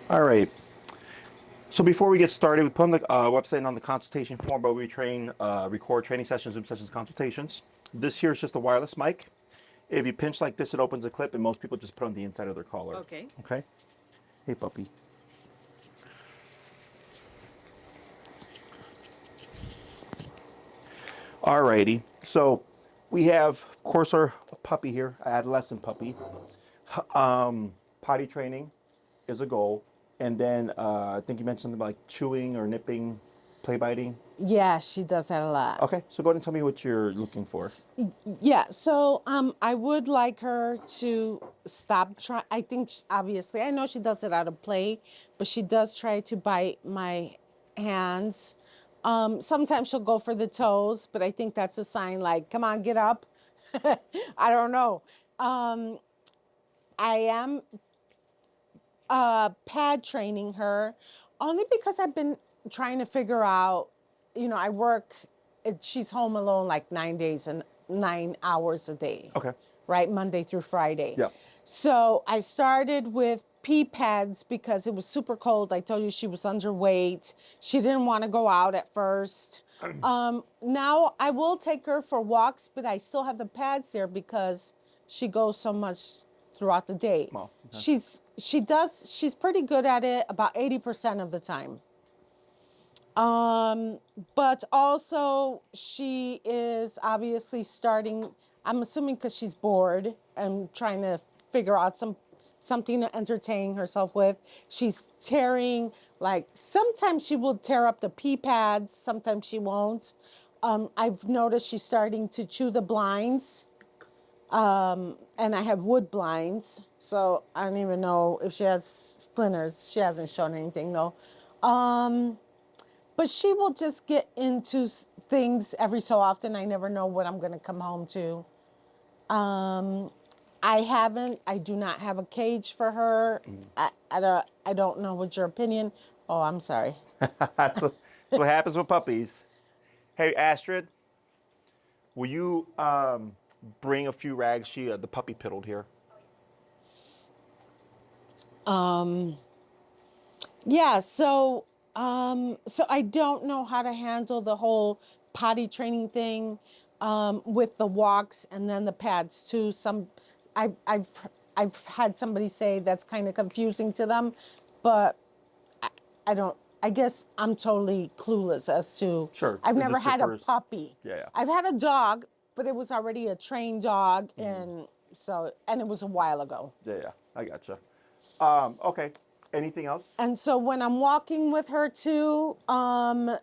All right. So before we get started, we put on the website and on the consultation form, but we record training sessions, Zoom sessions, consultations. This here is just a wireless mic. If you pinch like this, it opens a clip, and most people just put on the inside of their collar. Okay. Okay. Hey, puppy. Alrighty. So we have, of course, our puppy here, adolescent puppy. Potty training is a goal. And then I think you mentioned something about like chewing or nipping, play biting. Yeah, she does that a lot. Okay, so go ahead and tell me what you're looking for. Yeah, so I would like her to stop trying. I think obviously I know she does it out of play, but she does try to bite my hands. Sometimes she'll go for the toes, but I think that's a sign like, come on, get up. I don't know. I am pad training her only because I've been trying to figure out, I work, she's home alone like 9 days and 9 hours a day. Okay. Right? Monday through Friday. Yeah. So I started with pee pads because it was super cold. I told you she was underweight. She didn't want to go out at first. Now I will take her for walks, but I still have the pads there because she goes so much throughout the day. Well, okay. She's pretty good at it about 80% of the time. But also she is obviously starting, I'm assuming because she's bored and trying to figure out something to entertain herself with. She's tearing, like sometimes she will tear up the pee pads, sometimes she won't. I've noticed she's starting to chew the blinds. And I have wood blinds, so I don't even know if she has splinters. She hasn't shown anything though. But she will just get into things every so often. I never know what I'm gonna come home to. I do not have a cage for her. I don't know what's your opinion. Oh, I'm sorry. That's what happens with puppies. Hey, Astrid, will you bring a few rags? The puppy piddled here. Yeah, so I don't know how to handle the whole potty training thing with the walks and then the pads too. I've had somebody say that's kind of confusing to them, but I don't. I guess I'm totally clueless as to. Sure. I've Is never this your had a first- puppy. Yeah. I've had a dog, but it was already a trained dog, and it was a while ago. Yeah. I gotcha. Okay. Anything else? And so when I'm walking with her too,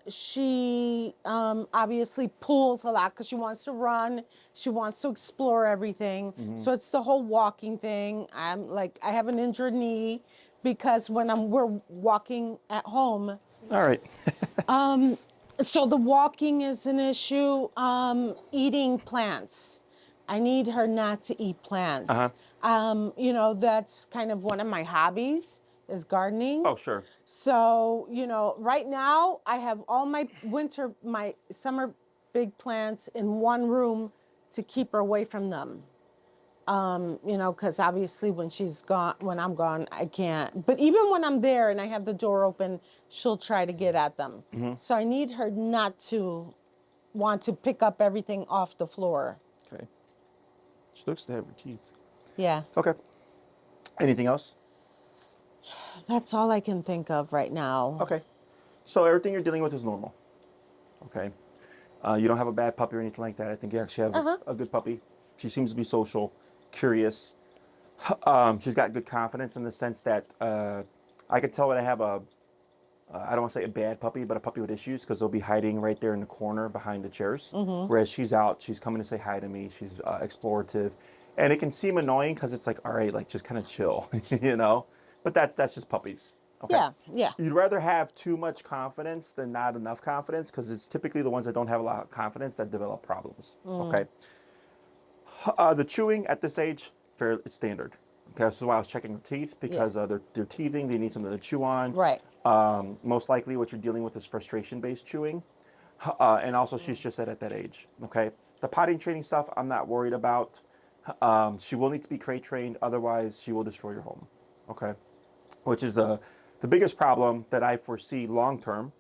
she obviously pulls a lot because she wants to run. She wants to explore everything. So it's the whole walking thing. I have an injured knee because when we're walking at home. All right. So the walking is an issue. Eating plants. I need her not to eat plants. That's kind of one of my hobbies. Is gardening. Oh, sure. So, right now I have all my summer big plants in one room to keep her away from them. Because obviously when I'm gone, I can't. But even when I'm there and I have the door open, she'll try to get at them. So I need her not to want to pick up everything off the floor. Okay. She looks to have her teeth. Yeah. Okay. Anything else? That's all I can think of right now. Okay. So everything you're dealing with is normal. Okay. You don't have a bad puppy or anything like that. I think you actually have a good puppy. She seems to be social, curious. She's got good confidence in the sense that I could tell when I have I don't want to say a bad puppy, but a puppy with issues because they'll be hiding right there in the corner behind the chairs. Whereas she's out, she's coming to say hi to me. She's explorative. And it can seem annoying because it's like, all right, like just kind of chill, But that's just puppies. Okay? Yeah. You'd rather have too much confidence than not enough confidence because it's typically the ones that don't have a lot of confidence that develop problems. Okay. The chewing at this age, fairly standard. Okay, this is why I was checking her teeth because they're teething. They need something to chew on. Right. Most likely, what you're dealing with is frustration-based chewing, and also she's just at that age. Okay. The potty training stuff, I'm not worried about. She will need to be crate trained, otherwise she will destroy your home. Okay. Which is the The biggest problem that I foresee long term,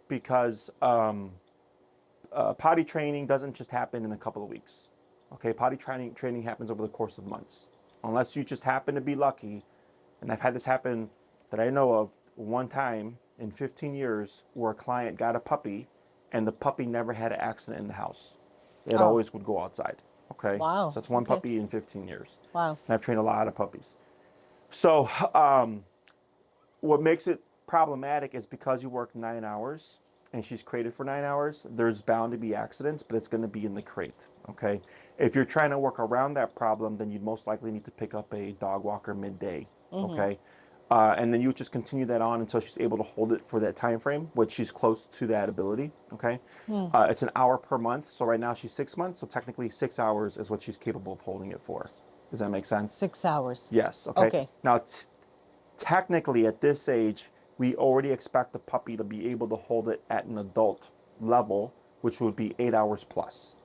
because potty training doesn't just happen in a couple of weeks. Okay, potty training happens over the course of months. Unless you just happen to be lucky, and I've had this happen that I know of one time in 15 years where a client got a puppy and the puppy never had an accident in the house. It always would go outside. Okay. Wow. So that's one puppy in 15 years. Wow. And I've trained a lot of puppies. So what makes it problematic is because you work 9 hours and she's crated for 9 hours, there's bound to be accidents, but it's going to be in the crate. Okay. If you're trying to work around that problem, then you'd most likely need to pick up a dog walker midday. Okay. And then you would just continue that on until she's able to hold it for that time frame, which she's close to that ability. Okay. It's an hour per month. So right now she's 6 months. So technically 6 hours is what she's capable of holding it for. Does that make sense? 6 hours. Yes. Okay. Okay. Now, technically at this age, we already expect the puppy to be able to hold it at an adult level, which would be 8 hours plus.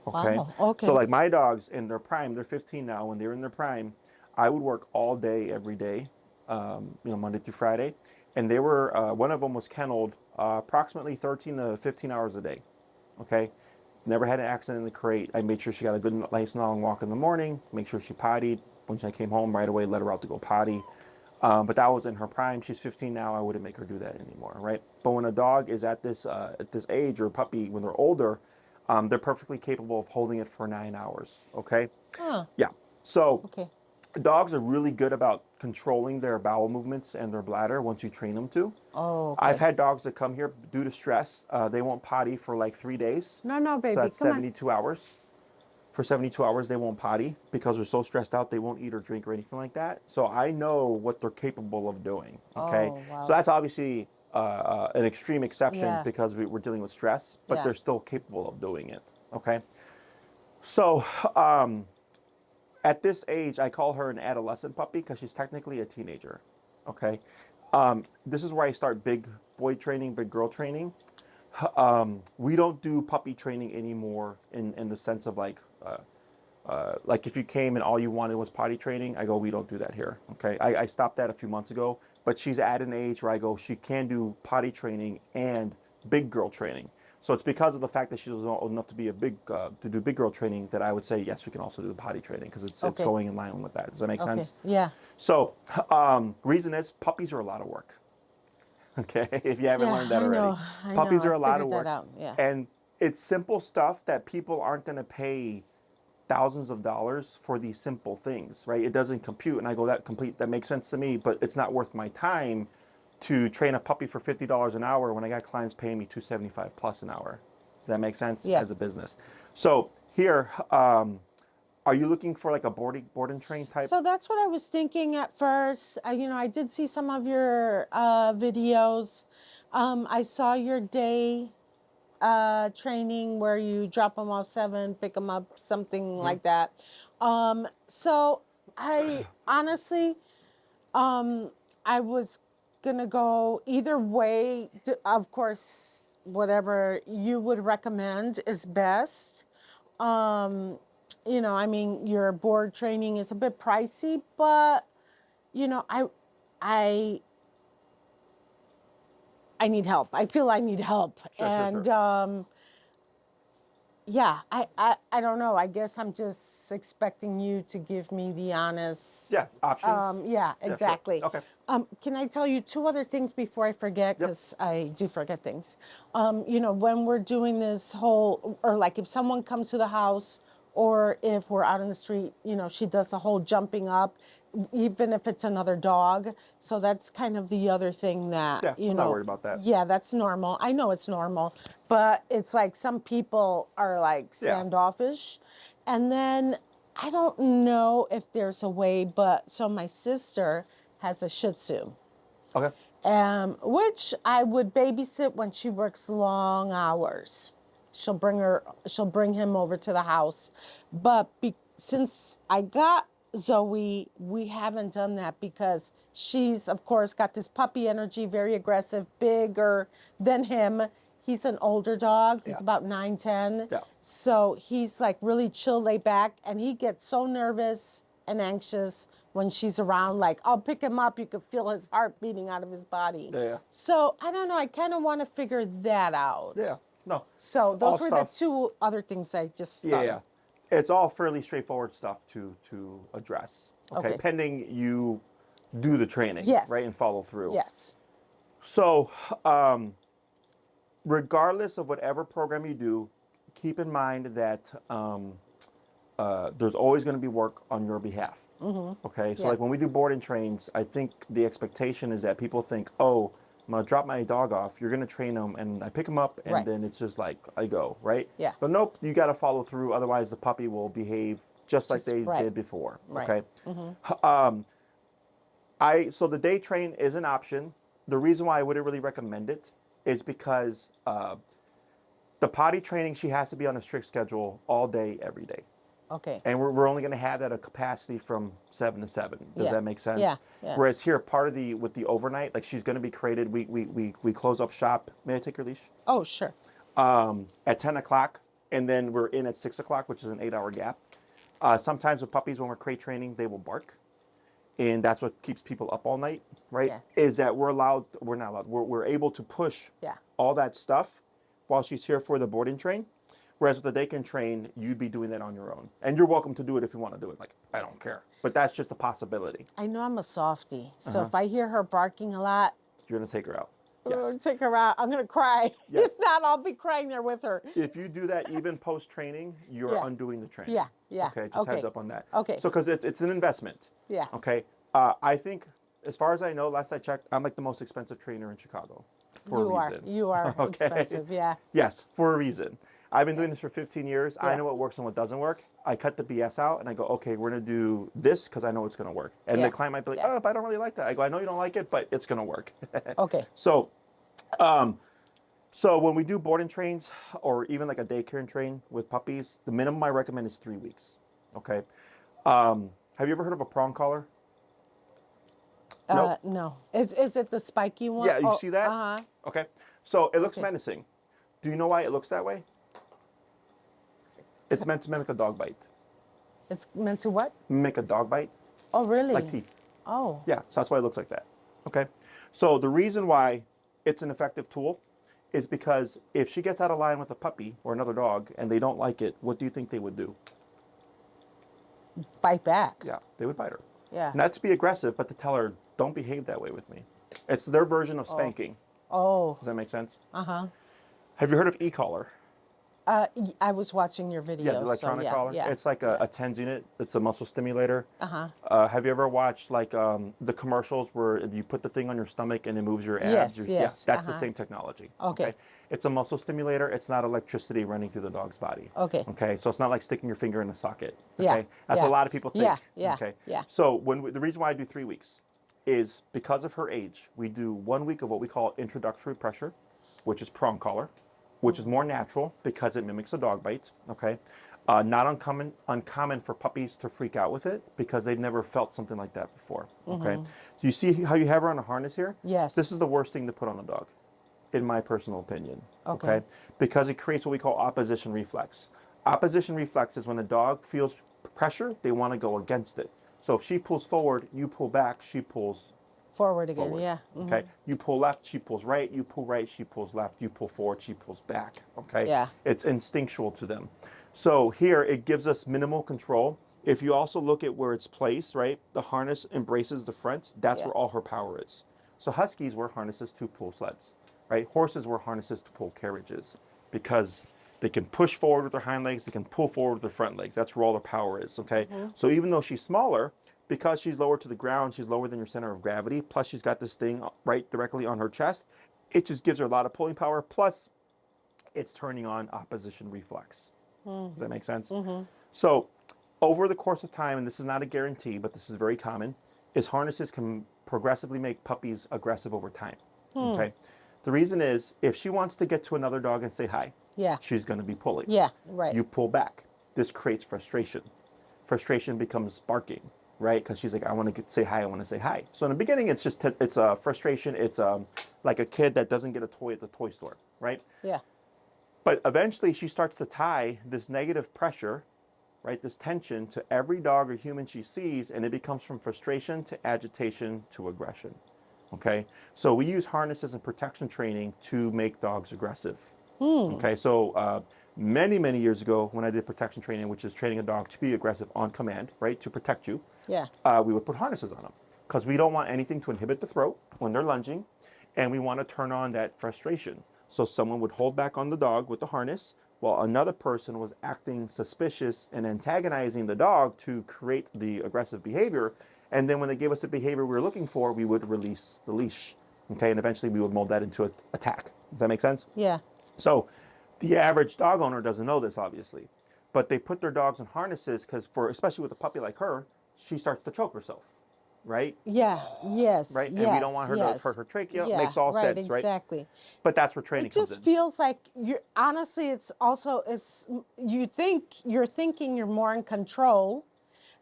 Okay. Wow. Okay. So like my dogs in their prime, they're 15 now. When they're in their prime, I would work all day, every day, Monday through Friday. And they were, one of them was kenneled approximately 13 to 15 hours a day. Okay. Never had an accident in the crate. I made sure she got a good, nice long walk in the morning, make sure she pottied. When I came home right away, let her out to go potty. But that was in her prime. She's 15 now. I wouldn't make her do that anymore, right? But when a dog is at this age, or a puppy, when they're older, they're perfectly capable of holding it for 9 hours, okay? Yeah. So dogs are really good about controlling their bowel movements and their bladder once you train them to. I've had dogs that come here due to stress. They won't potty for like 3 days. No, baby, so that's come 72 hours. For 72 hours, they won't potty because they're so stressed out, they won't eat or drink or anything like that. So I know what they're capable of doing, okay? Wow. So that's obviously an extreme exception because we're dealing with stress, but they're still capable of doing it, okay? So at this age, I call her an adolescent puppy because she's technically a teenager, okay? This is where I start big boy training, big girl training. We don't do puppy training anymore in the sense of like if you came and all you wanted was potty training, I go, we don't do that here, okay? I stopped that a few months ago, but she's at an age where I go, she can do potty training and big girl training. So it's because of the fact that she's old enough to be to do big girl training that I would say, yes, we can also do the potty training because it's going in line with that. Does that make sense? Yeah. So reason is puppies are a lot of work. Okay, if you haven't learned that already. Puppies are a lot of work. And it's simple stuff that people aren't going to pay thousands of dollars for these simple things, right? It doesn't compute. And I go, that makes sense to me, but it's not worth my time to train a puppy for $50 an hour when I got clients paying me $275 plus an hour. Does that make sense? As a business? So here, are you looking for like a board and train type? So that's what I was thinking at first. I did see some of your videos. I saw your day training where you drop them off 7, pick them up, something like that. So I honestly, I was gonna go either way. Of course, whatever you would recommend is best. Your board training is a bit pricey, but I need help. I feel I need help. Sure. I don't know. I guess I'm just expecting you to give me the honest options. Exactly. Sure. Okay. Can I tell you 2 other things before I forget? Because I do forget things. When we're doing this whole, or like if someone comes to the house, or if we're out in the street, she does the whole jumping up, even if it's another dog. So that's kind of the other thing that, I'm not worried about that. Yeah, that's normal. I know it's normal, but it's like some people are like standoffish. And then I don't know if there's a way, but so my sister has a Shih Tzu. Okay. Which I would babysit when she works long hours. She'll bring him over to the house. But since I got Zoey, we haven't done that because she's, of course, got this puppy energy, very aggressive, bigger than him. He's an older dog. He's about 9, 10. Yeah. So he's like really chill, laid back, and he gets so nervous and anxious when she's around. Like, I'll pick him up, you could feel his heart beating out of his body. Yeah. So I don't know, I kind of want to figure that out. Yeah. No. So those were stuff. the two other things I just thought Yeah. of. It's all fairly straightforward stuff to address. Okay. Pending you do the training. Yes. Right, and follow through. Yes. So, regardless of whatever program you do, keep in mind that there's always going to be work on your behalf. Okay, so Yeah. like when we do board and trains, I think the expectation is that people think, oh, I'm going to drop my dog off, you're going to train them, and I pick them up, and Right. then it's just like, I go, right? Yeah. But nope, you got to follow through, otherwise the puppy will behave just like Just- they right. did before. Right. Okay? So the day train is an option. The reason why I wouldn't really recommend it is because the potty training, she has to be on a strict schedule all day, every day. Okay. And we're only going to have that at a capacity from 7 to 7. Does Yeah. that make sense? Yeah, yeah. Whereas here, part of with the overnight, like she's going to be crated. We close up shop. May I take your leash? Oh, sure. At 10 o'clock, and then we're in at 6 o'clock, which is an 8-hour gap. Sometimes with puppies, when we're crate training, they will bark. And that's what keeps people up all night, right? Yeah. Is that we're not allowed, we're able to push Yeah. all that stuff while she's here for the boarding train. Whereas with the day can train, you'd be doing that on your own. And you're welcome to do it if you want to do it. Like, I don't care. But that's just a possibility. I know I'm a softie, so if I hear her barking a lot, You're going to take her out. I'm Yes. gonna take her out. I'm gonna cry. Yes. If not, I'll be crying there with her. If you do that even post-training, you're Yeah. undoing the training. Yeah, yeah. Okay, just heads up on that. Okay. So, because it's an investment. Yeah. Okay. I think, as far as I know, last I checked, I'm like the most expensive trainer in Chicago. For a reason. You are Okay. expensive, yeah. Yes, for a reason. I've been doing this for 15 years. I Yeah. know what works and what doesn't work. I cut the BS out and I go, okay, we're going to do this because I know it's going to work. And Yeah. the client might be like, Yeah. oh, but I don't really like that. I go, I know you don't like it, but it's going to work. Okay. So when we do boarding trains or even like a daycare and train with puppies, the minimum I recommend is 3 weeks. Okay. Have you ever heard of a prong collar? Nope. No. Is it the spiky one? Yeah, you see that? Uh-huh. Okay. So it looks Okay. menacing. Do you know why it looks that way? It's meant to mimic a dog bite. It's meant to what? Mimic a dog bite, Oh, really? like teeth. Oh. Yeah, so that's why it looks like that. Okay. So the reason why it's an effective tool is because if she gets out of line with a puppy or another dog and they don't like it, what do you think they would do? Bite back. Yeah, they would bite her. Yeah. Not to be aggressive, but to tell her, don't behave that way with me. It's their version of spanking. Oh. Does that make sense? Uh-huh. Have you heard of e-collar? I was watching your video. Yeah, the electronic so collar. Yeah. It's like a TENS unit. It's a muscle stimulator. Uh-huh. Have you ever watched like the commercials where you put the thing on your stomach and it moves your abs? Yes, Yeah, yes, that's the uh-huh. same technology. Okay. It's a muscle stimulator. It's not electricity running through the dog's body. Okay. Okay. So it's not like sticking your finger in a socket. Okay. Yeah, That's yeah. what a lot of people think. Yeah, yeah, Okay. yeah. So the reason why I do 3 weeks is because of her age. We do 1 week of what we call introductory pressure, which is prong collar, which is more natural because it mimics a dog bite. Okay. Not uncommon for puppies to freak out with it because they've never felt something like that before. Okay. So you see how you have her on a harness here? Yes. This is the worst thing to put on a dog, in my personal opinion. Okay. Because it creates what we call opposition reflex. Opposition reflex is when a dog feels pressure, they want to go against it. So if she pulls forward, you pull back, she pulls Forward again, forward. yeah. Okay. You pull left, she pulls right. You pull right, she pulls left. You pull forward, she pulls back. Okay. Yeah. It's instinctual to them. So here it gives us minimal control. If you also look at where it's placed, right, the harness embraces the front. That's Yeah. where all her power is. So huskies were harnesses to pull sleds, right? Horses were harnesses to pull carriages because they can push forward with their hind legs. They can pull forward with their front legs. That's where all their power is. Okay. So even though she's smaller, because she's lower to the ground, she's lower than your center of gravity, plus she's got this thing right directly on her chest, it just gives her a lot of pulling power, plus it's turning on opposition reflex. Does that make sense? So over the course of time, and this is not a guarantee, but this is very common, is harnesses can progressively make puppies aggressive over time. Okay. The reason is if she wants to get to another dog and say hi, Yeah. she's going to be pulling. Yeah, right. You pull back. This creates frustration. Frustration becomes barking, right? Because she's like, I want to say hi, I want to say hi. So in the beginning, it's just, it's a frustration. It's like a kid that doesn't get a toy at the toy store, right? Yeah. But eventually she starts to tie this negative pressure, right? This tension to every dog or human she sees, and it becomes from frustration to agitation to aggression. Okay, so we use harnesses and protection training to make dogs aggressive. Okay, so many years ago, when I did protection training, which is training a dog to be aggressive on command, right, to protect you, Yeah. we would put harnesses on them because we don't want anything to inhibit the throat when they're lunging, and we want to turn on that frustration. So someone would hold back on the dog with the harness while another person was acting suspicious and antagonizing the dog to create the aggressive behavior. And then when they gave us the behavior we were looking for, we would release the leash. Okay, and eventually we would mold that into an attack. Does that make sense? Yeah. So the average dog owner doesn't know this, obviously, but they put their dogs in harnesses because, especially with a puppy like her, she starts to choke herself, right? Yeah. Yes. Right? Yes. And we don't want her yes. to hurt her trachea. Yeah. Makes all right, sense, right? Exactly. But that's where training It comes just in. feels like you're honestly. It's also you think you're thinking you're more in control.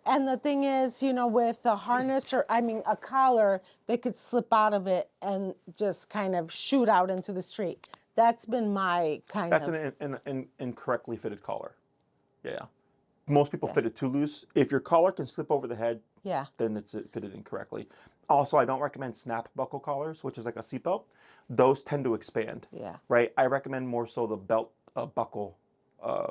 And the thing is, with a harness or, a collar, they could slip out of it and just kind of shoot out into the street. That's been my kind That's of. an incorrectly fitted collar. Yeah. Most people fit it too loose. If your collar can slip over the head, Yeah. then it's fitted incorrectly. Also, I don't recommend snap buckle collars, which is like a seatbelt. Those tend to expand. Yeah. Right? I recommend more so the belt buckle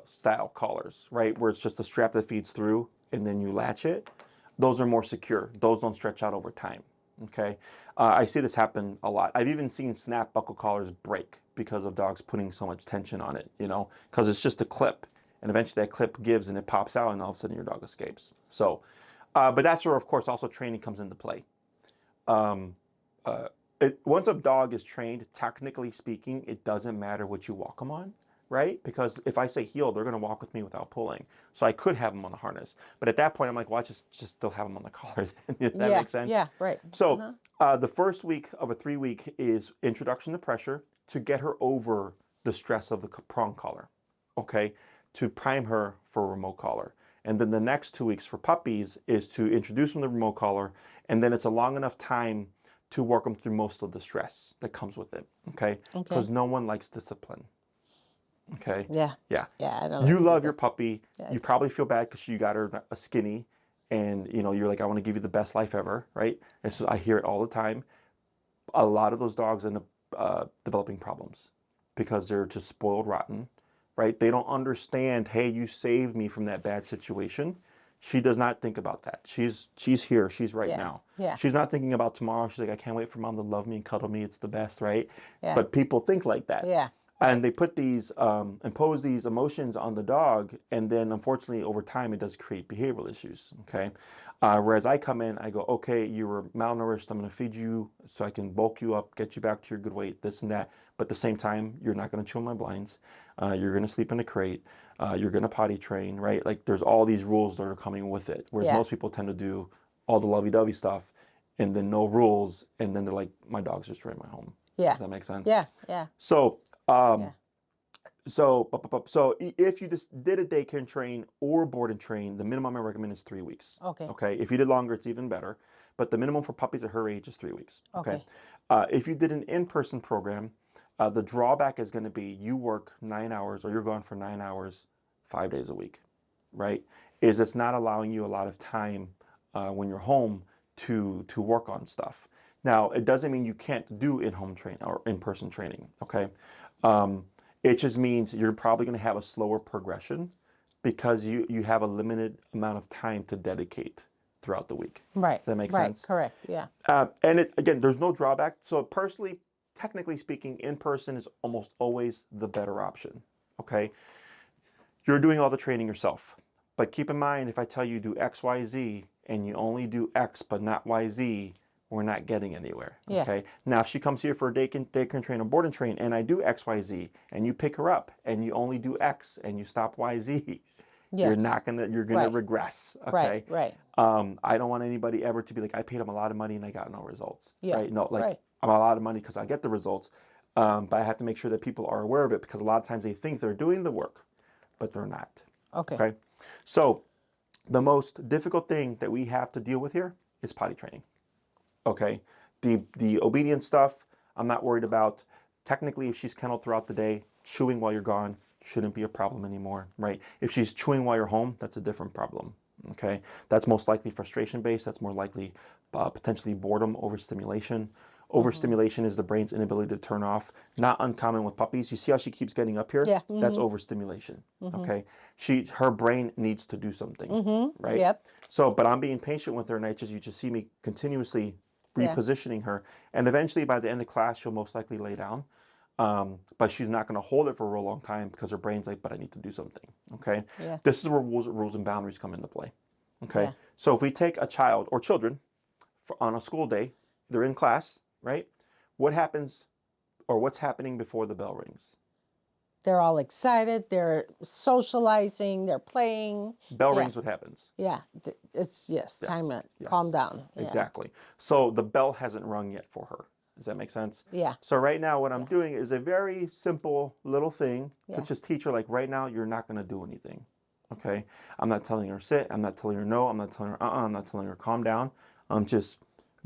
style collars, right? Where it's just a strap that feeds through and then you latch it. Those are more secure. Those don't stretch out over time. Okay? I see this happen a lot. I've even seen snap buckle collars break because of dogs putting so much tension on it, because it's just a clip. And eventually that clip gives and it pops out and all of a sudden your dog escapes. So, but that's where, of course, also training comes into play. Once a dog is trained, technically speaking, it doesn't matter what you walk them on, right? Because if I say heel, they're going to walk with me without pulling. So I could have them on the harness. But at that point, I'm like, well, I just still have them on the collar. If that makes sense? Yeah, right. So the first week of a 3-week is introduction to pressure to get her over the stress of the prong collar, okay? To prime her for a remote collar. And then the next 2 weeks for puppies is to introduce them to the remote collar, and then it's a long enough time to work them through most of the stress that comes with it, okay? Because no one likes discipline, okay? Yeah. Yeah. Yeah, I don't You like love your puppy. Yeah. You probably feel bad because you got her a skinny, and you're like, I want to give you the best life ever, right? And so I hear it all the time. A lot of those dogs end up developing problems because they're just spoiled rotten, right? They don't understand, hey, you saved me from that bad situation. She does not think about that. She's here. She's right now. Yeah. She's not thinking about tomorrow. She's like, I can't wait for mom to love me and cuddle me. It's the best, right? Yeah. But people think like that. Yeah. And they put these, impose these emotions on the dog, and then unfortunately over time it does create behavioral issues, okay? Whereas I come in, I go, okay, you were malnourished, I'm gonna feed you so I can bulk you up, get you back to your good weight, this and that, but at the same time, you're not gonna chew on my blinds, you're gonna sleep in a crate, you're gonna potty train, right? Like there's all these rules that are coming with it, whereas most people tend to do all the lovey-dovey stuff and then no rules, and then they're like, my dog's destroying my home. Yeah. Does that make sense? Yeah. Yeah. So, so if you just did a daycare and train or board and train, the minimum I recommend is 3 weeks. Okay. Okay. If you did longer, it's even better. But the minimum for puppies at her age is 3 weeks. Okay. If you did an in-person program, the drawback is going to be you work 9 hours or you're gone for 9 hours, 5 days a week, right? It's not allowing you a lot of time when you're home to work on stuff. Now, it doesn't mean you can't do in-home training or in-person training, okay? It just means you're probably going to have a slower progression because you have a limited amount of time to dedicate throughout the week. Right. Does that make right. sense? Correct. Yeah. And again, there's no drawback. So personally, technically speaking, in-person is almost always the better option, okay? You're doing all the training yourself. But keep in mind, if I tell you do X, Y, Z, and you only do X but not Y, Z, we're not getting anywhere, okay? Now, if she comes here for a daycare and train or board and train, and I do X, Y, Z, and you pick her up, and you only do X, and you stop Y, Z, you're gonna regress, okay? Right. I don't want anybody ever to be like, I paid them a lot of money and I got no results, Yeah. right? No, like, I'm a lot of money because I get the results, but I have to make sure that people are aware of it because a lot of times they think they're doing the work, but they're not, okay? So the most difficult thing that we have to deal with here is potty training. Okay, the obedience stuff, I'm not worried about. Technically, if she's kenneled throughout the day, chewing while you're gone, shouldn't be a problem anymore, right? If she's chewing while you're home, that's a different problem, okay? That's most likely frustration-based. That's more likely potentially boredom, overstimulation. Overstimulation is the brain's inability to turn off. Not uncommon with puppies. You see how she keeps getting up here? Yeah. That's overstimulation, okay? Her brain needs to do something, right? Yep. So, but I'm being patient with her, and you just see me continuously repositioning her. And eventually, by the end of class, she'll most likely lay down. But she's not going to hold it for a real long time because her brain's like, but I need to do something, okay? Yeah. This is where rules and boundaries come into play, okay? Yeah. So if we take a child or children on a school day, they're in class, right? What happens or what's happening before the bell rings? They're all excited. They're socializing. They're playing. Bell rings, what happens? Yeah. It's, time to yes. calm down. Yeah. Exactly. So the bell hasn't rung yet for her. Does that make sense? Yeah. So right now what I'm doing is a very simple little thing to just teach her, like, right now you're not going to do anything. Okay? I'm not telling her sit. I'm not telling her no. I'm not telling her I'm not telling her calm down. I'm just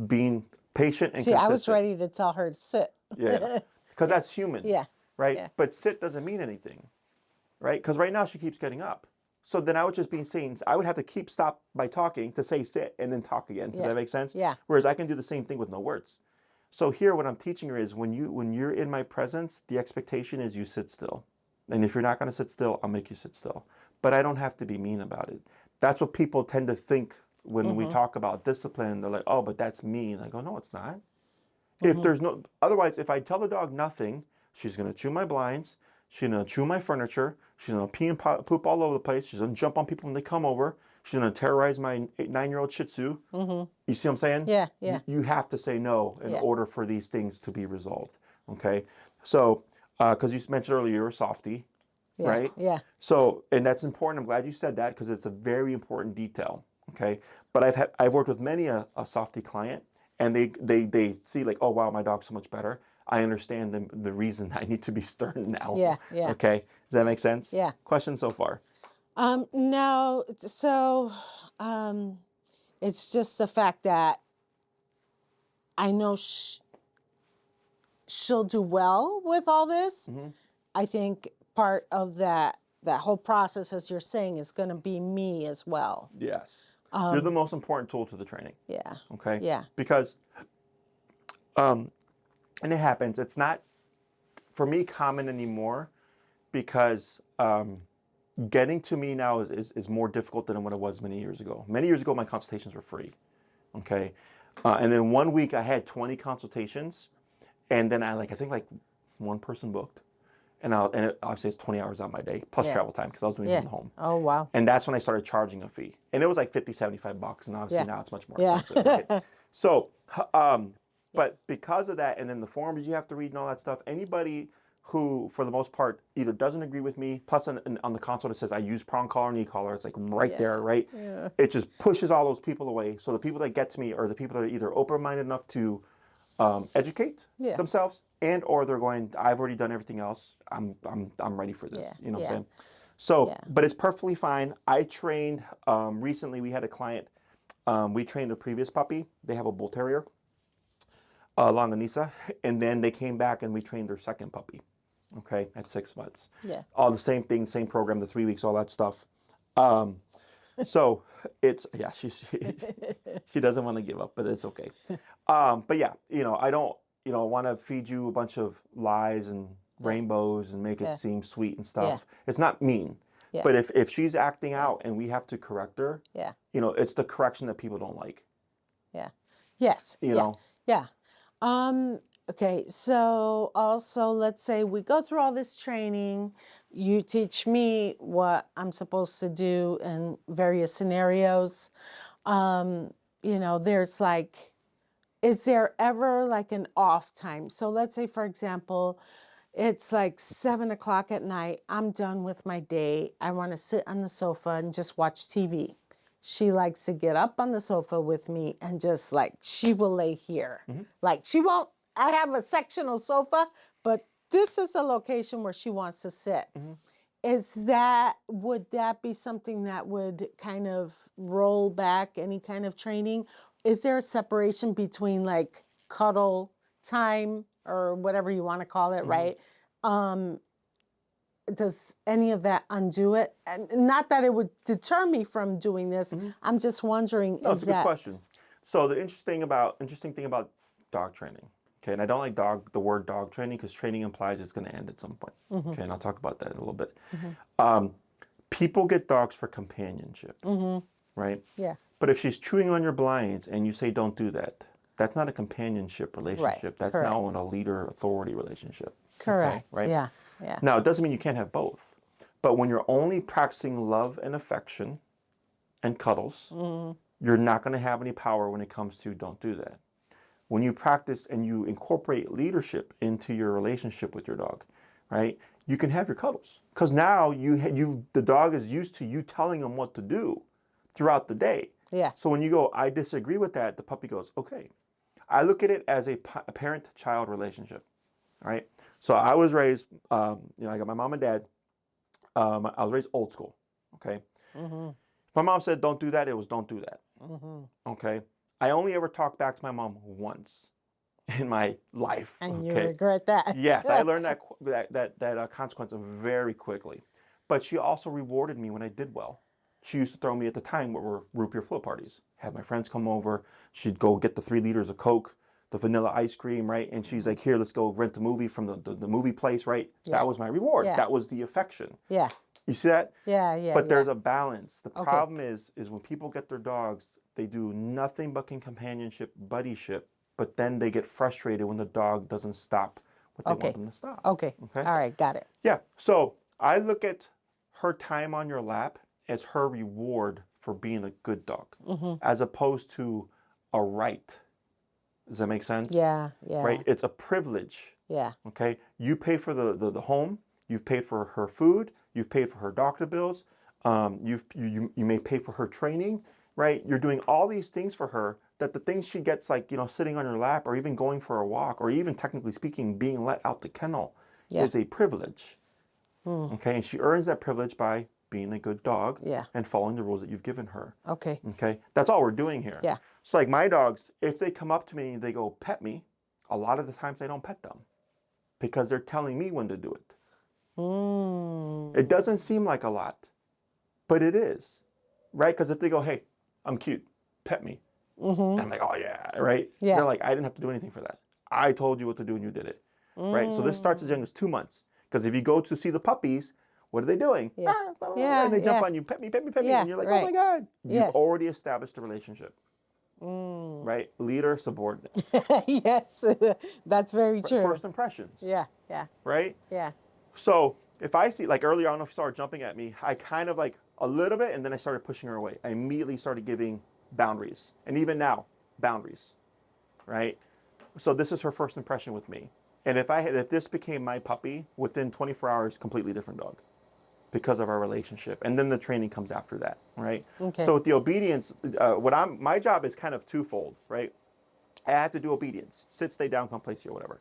being patient and consistent. I was ready to tell her to sit. Yeah. Because that's human. Yeah. Right? Yeah. But sit doesn't mean anything. Right? Because right now she keeps getting up. So then I would just be saying, I would have to stop by talking to say sit and then talk again. Does that make sense? Yeah. Whereas I can do the same thing with no words. So here what I'm teaching her is when you're in my presence, the expectation is you sit still. And if you're not going to sit still, I'll make you sit still. But I don't have to be mean about it. That's what people tend to think when we talk about discipline. They're like, oh, but that's mean. I go, no, it's not. If there's no, otherwise, if I tell the dog nothing, she's going to chew my blinds. She's going to chew my furniture. She's going to pee and poop all over the place. She's going to jump on people when they come over. She's going to terrorize my 9-year-old Shih Tzu. You see what I'm saying? Yeah, yeah. You have to say no in order for these things to be resolved. Okay? So, because you mentioned earlier you're a softie, right? Yeah. So, and that's important. I'm glad you said that because it's a very important detail. Okay? But I've worked with many a softie client, and they see like, oh wow, my dog's so much better. I understand the reason I need to be stern now. Yeah, yeah. Okay? Does that make sense? Yeah. Questions so far? No, so it's just the fact that I know she'll do well with all this. I think part of that whole process, as you're saying, is going to be me as well. Yes. You're the most important tool to the training. Yeah. Okay? Yeah. Because, and it happens, it's not, for me, common anymore because getting to me now is more difficult than what it was many years ago. Many years ago, my consultations were free, okay? And then 1 week, I had 20 consultations, and then I think one person booked, and obviously it's 20 hours on my day, plus travel time, because I was doing it from home. Oh, wow. And that's when I started charging a fee. And it was like $50, $75, and obviously now it's much more Yeah. expensive, right? So, but because of that, and then the forms you have to read and all that stuff, anybody who, for the most part, either doesn't agree with me, plus on the console it says I use prong collar and e-collar, it's like right there, right? Yeah. It just pushes all those people away. So the people that get to me are the people that are either open-minded enough to educate themselves, and or they're going, I've already done everything else. I'm ready for this. You know what I'm saying? So, but it's perfectly fine. I trained recently. We had a client. We trained the previous puppy. They have a bull terrier, Longanisa, and then they came back and we trained their second puppy. Okay, at 6 months. Yeah. All the same thing, same program, the 3 weeks, all that stuff. So it's she doesn't want to give up, but it's okay. But yeah, I don't want to feed you a bunch of lies and rainbows and make it seem sweet and stuff. It's not mean. But if she's acting out and we have to correct her, it's the correction that people don't like. Yeah. Yes. You know. Yeah. Okay, so also let's say we go through all this training, you teach me what I'm supposed to do in various scenarios. There's is there ever like an off time? So let's say, for example, it's like 7 o'clock at night, I'm done with my day. I want to sit on the sofa and just watch TV. She likes to get up on the sofa with me and just she will lay here. She won't, I have a sectional sofa, but this is a location where she wants to sit. Would that be something that would kind of roll back any kind of training? Is there a separation between cuddle time or whatever you want to call it, right? does any of that undo it? And not that it would deter me from doing this. I'm just wondering, No, is it's a good that question. So the interesting thing about dog training, okay, and I don't like the word dog training because training implies it's going to end at some point. Okay, and I'll talk about that in a little bit. People get dogs for companionship, right? Yeah. But if she's chewing on your blinds and you say don't do that, that's not a companionship relationship. That's correct. now a leader authority relationship. Correct. Okay, right? Yeah. Yeah. Now, it doesn't mean you can't have both. But when you're only practicing love and affection and cuddles, you're not going to have any power when it comes to don't do that. When you practice and you incorporate leadership into your relationship with your dog, right? You can have your cuddles because now the dog is used to you telling them what to do throughout the day. Yeah. So when you go, I disagree with that, the puppy goes, okay. I look at it as a parent-child relationship, right? So I was raised, I got my mom and dad. I was raised old school, okay? If my mom said don't do that, it was don't do that, okay? I only ever talked back to my mom once in my life. And okay? you regret that. Yes, I learned that consequence very quickly. But she also rewarded me when I did well. She used to throw me at the time what were root beer float parties. Have my friends come over. She'd go get the 3 liters of Coke, the vanilla ice cream, right? And she's like, here, let's go rent a movie from the movie place, right? Yeah. That was my reward. Yeah. That was the affection. Yeah. You see that? Yeah. But there's a balance. The Okay. problem is when people get their dogs, they do nothing but companionship, buddyship, but then they get frustrated when the dog doesn't stop what they want them to stop. Okay. All right. Got it. Yeah. So I look at her time on your lap as her reward for being a good dog, as opposed to a right. Does that make sense? Yeah. Yeah. Right? It's a privilege. Yeah. Okay? You pay for the home. You've paid for her food. You've paid for her doctor bills. You may pay for her training. Right? You're doing all these things for her that the things she gets, like, sitting on your lap or even going for a walk or even technically speaking, being let out the kennel is a privilege. Okay? And she earns that privilege by being a good dog and following the rules that you've given her. Okay. Okay? That's all we're doing here. Yeah. So like my dogs, if they come up to me and they go, pet me, a lot of the times I don't pet them because they're telling me when to do it. It doesn't seem like a lot, but it is. Right? Because if they go, hey, I'm cute, pet me. And I'm like, oh yeah, right? Yeah. They're like, I didn't have to do anything for that. I told you what to do and you did it. Right? So this starts as young as 2 months. Because if you go to see the puppies, what are they doing? Yeah. And they jump on you, pet me, pet me, pet me. Yeah, And you're like, right. oh my God. You've Yes. already established a relationship. Right? Leader, subordinate. Yes. That's very true. First impressions. Yeah. Yeah. Right? Yeah. So if I see, like earlier on, if she started jumping at me, I kind of like a little bit, and then I started pushing her away. I immediately started giving boundaries. And even now, boundaries. Right? So this is her first impression with me. And if this became my puppy, within 24 hours, completely different dog because of our relationship. And then the training comes after that, right? Okay. So with the obedience, my job is kind of twofold, right? I have to do obedience, sit, stay down, come place here, whatever.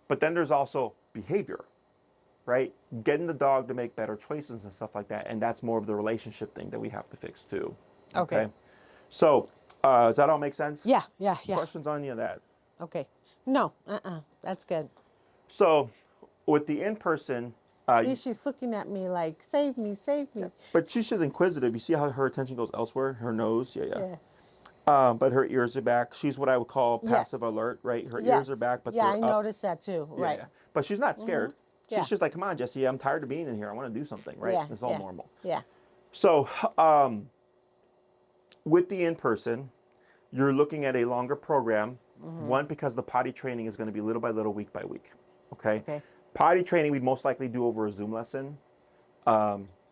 But then there's also behavior, right? Getting the dog to make better choices and stuff like that. And that's more of the relationship thing that we have to fix too. Okay. So does that all make sense? Yeah. Yeah. Yeah. Questions on any of that? Okay. No. That's good. So with the in-person, See, she's looking at me like, save me, save me. but she's just inquisitive. You see how her attention goes elsewhere? Her nose, Yeah. but her ears are back. She's what I would call passive alert, right? Her ears are back, but yeah, they're I up. noticed that too. Yeah, Right. yeah. But she's not scared. Yeah. She's just like, come on, Jesse, I'm tired of being in here. I want to do something, right? Yeah, It's all yeah. normal. Yeah. So with the in-person, you're looking at a longer program. One, because the potty training is going to be little by little, week by week. Okay. Potty training we'd most likely do over a Zoom lesson.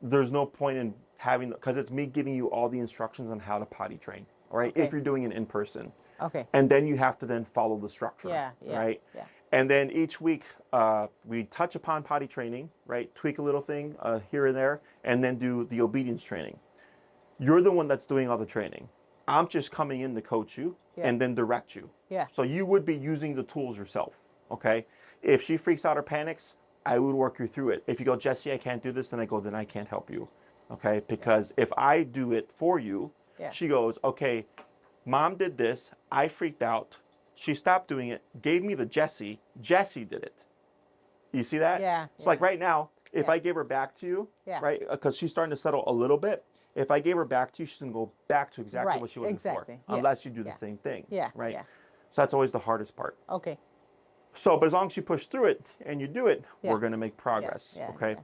There's no point in having, because it's me giving you all the instructions on how to potty train, all right? Okay. If you're doing it in person. Okay. And then you have to then follow the structure, Yeah. right? Yeah. And then each week we touch upon potty training, right? Tweak a little thing here and there, and then do the obedience training. You're the one that's doing all the training. I'm just coming in to coach you and then direct you. Yeah. So you would be using the tools yourself, okay? If she freaks out or panics, I would work you through it. If you go, Jesse, I can't do this, then I go, then I can't help you, okay? Because if I do it for you, she goes, okay, Mom did this, I freaked out, she stopped doing it, gave me the Jesse did it. You see that? Yeah. It's like right now, If I gave her back to you, Yeah. right, because she's starting to settle a little bit. If I gave her back to you, she's gonna go back to exactly Right, what she was exactly, before, unless yes, you do the yeah. same thing. Yeah, Right. yeah. So that's always the hardest part. Okay. So, but as long as you push through it and you do it, Yeah. we're gonna make progress. yeah, Okay. yeah.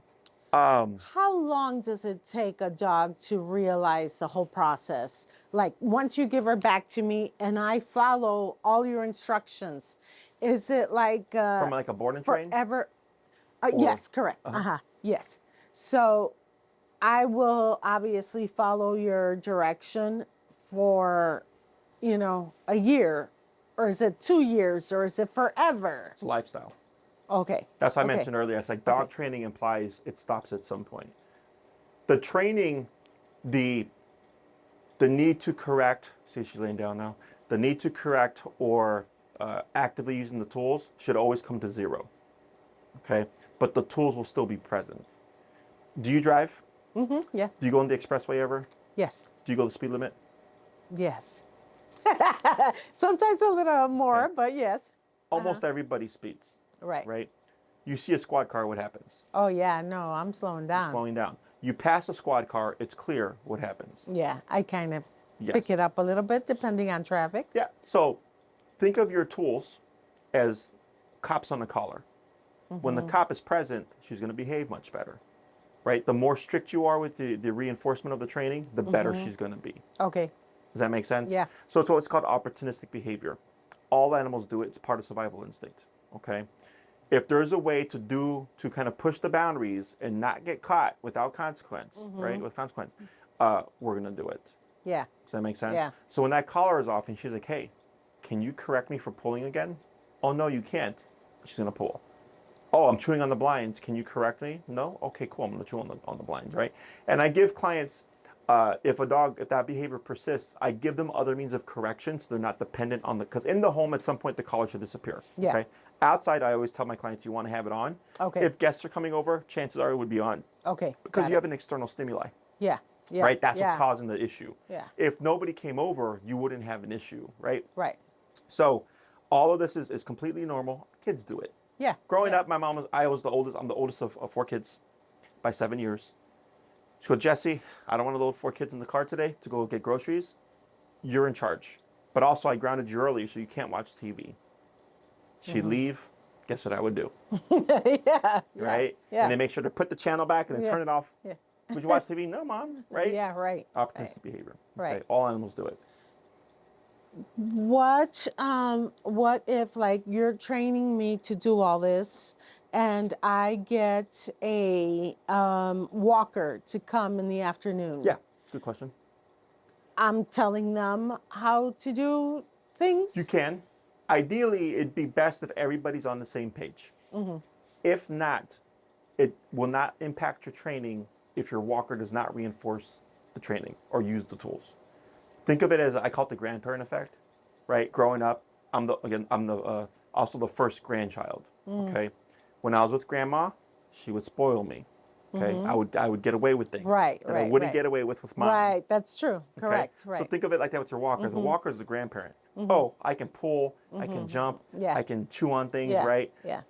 Um, How long does it take a dog to realize the whole process? Like once you give her back to me and I follow all your instructions, is it like from like a board and train. forever? Or- Yes, correct. Yes. So I will obviously follow your direction for, a year, or is it 2 years, or is it forever? It's a lifestyle. Okay. That's what I okay. mentioned earlier. It's like dog Okay. training implies it stops at some point. The training, the need to correct, see she's laying down now, the need to correct or actively using the tools should always come to zero, okay? But the tools will still be present. Do you drive? Yeah. Do you go on the expressway ever? Yes. Do you go the speed limit? Yes. Sometimes a little more, but yes. Almost everybody speeds, Right. right? You see a squad car, what happens? Oh yeah, no, I'm slowing down. Slowing down. You pass a squad car, it's clear what happens. Yeah, I kind of Yes. pick it up a little bit depending on traffic. Yeah, so think of your tools as cops on a collar. When the cop is present, she's going to behave much better, right? The more strict you are with the reinforcement of the training, the better she's going to be. Okay. Does that make sense? Yeah. So it's what's called opportunistic behavior. All animals do it. It's part of survival instinct, okay? If there's a way to kind of push the boundaries and not get caught without consequence, right? With consequence, we're going to do it. Yeah. Does that make sense? Yeah. So when that collar is off and she's like, hey, can you correct me for pulling again? Oh, no, you can't. She's going to pull. Oh, I'm chewing on the blinds. Can you correct me? No? Okay, cool. I'm going to chew on the blinds, right? And I give clients, if that behavior persists, I give them other means of correction so they're not dependent on because in the home at some point the collar should disappear. Yeah. Okay. Outside, I always tell my clients you want to have it on. Okay. If guests are coming over, chances are it would be on. Okay. Because got you it. have an external stimuli. Yeah. Yeah. Right? That's yeah. what's causing the issue. Yeah. If nobody came over, you wouldn't have an issue, right? Right. So all of this is completely normal. Kids do it. Yeah. Growing yeah. up, I was the oldest. I'm the oldest of 4 kids by 7 years. She goes, Jesse, I don't want to load 4 kids in the car today to go get groceries. You're in charge. But also I grounded you early so you can't watch TV. She'd leave. Guess what I would do? yeah. Right? Yeah. And they make sure to put the channel back and then turn it off. Yeah. Would you watch TV? No, Mom. Right? Yeah. Right. Opportunistic behavior. Right. Okay? All animals do it. What if like you're training me to do all this and I get a walker to come in the afternoon? Yeah. Good question. I'm telling them how to do things? You can. Ideally, it'd be best if everybody's on the same page. If not, it will not impact your training if your walker does not reinforce the training or use the tools. Think of it as, I call it the grandparent effect, right? Growing up, I'm also the first grandchild, okay? When I was with grandma, she would spoil me, okay? I would get away with things Right, that right, I wouldn't right. get away with mom. Right, that's true. Okay? Correct, right. So think of it like that with your walker. The walker is the grandparent. Oh, I can pull, I can jump, Yeah. I can chew on things, yeah. right? Yeah.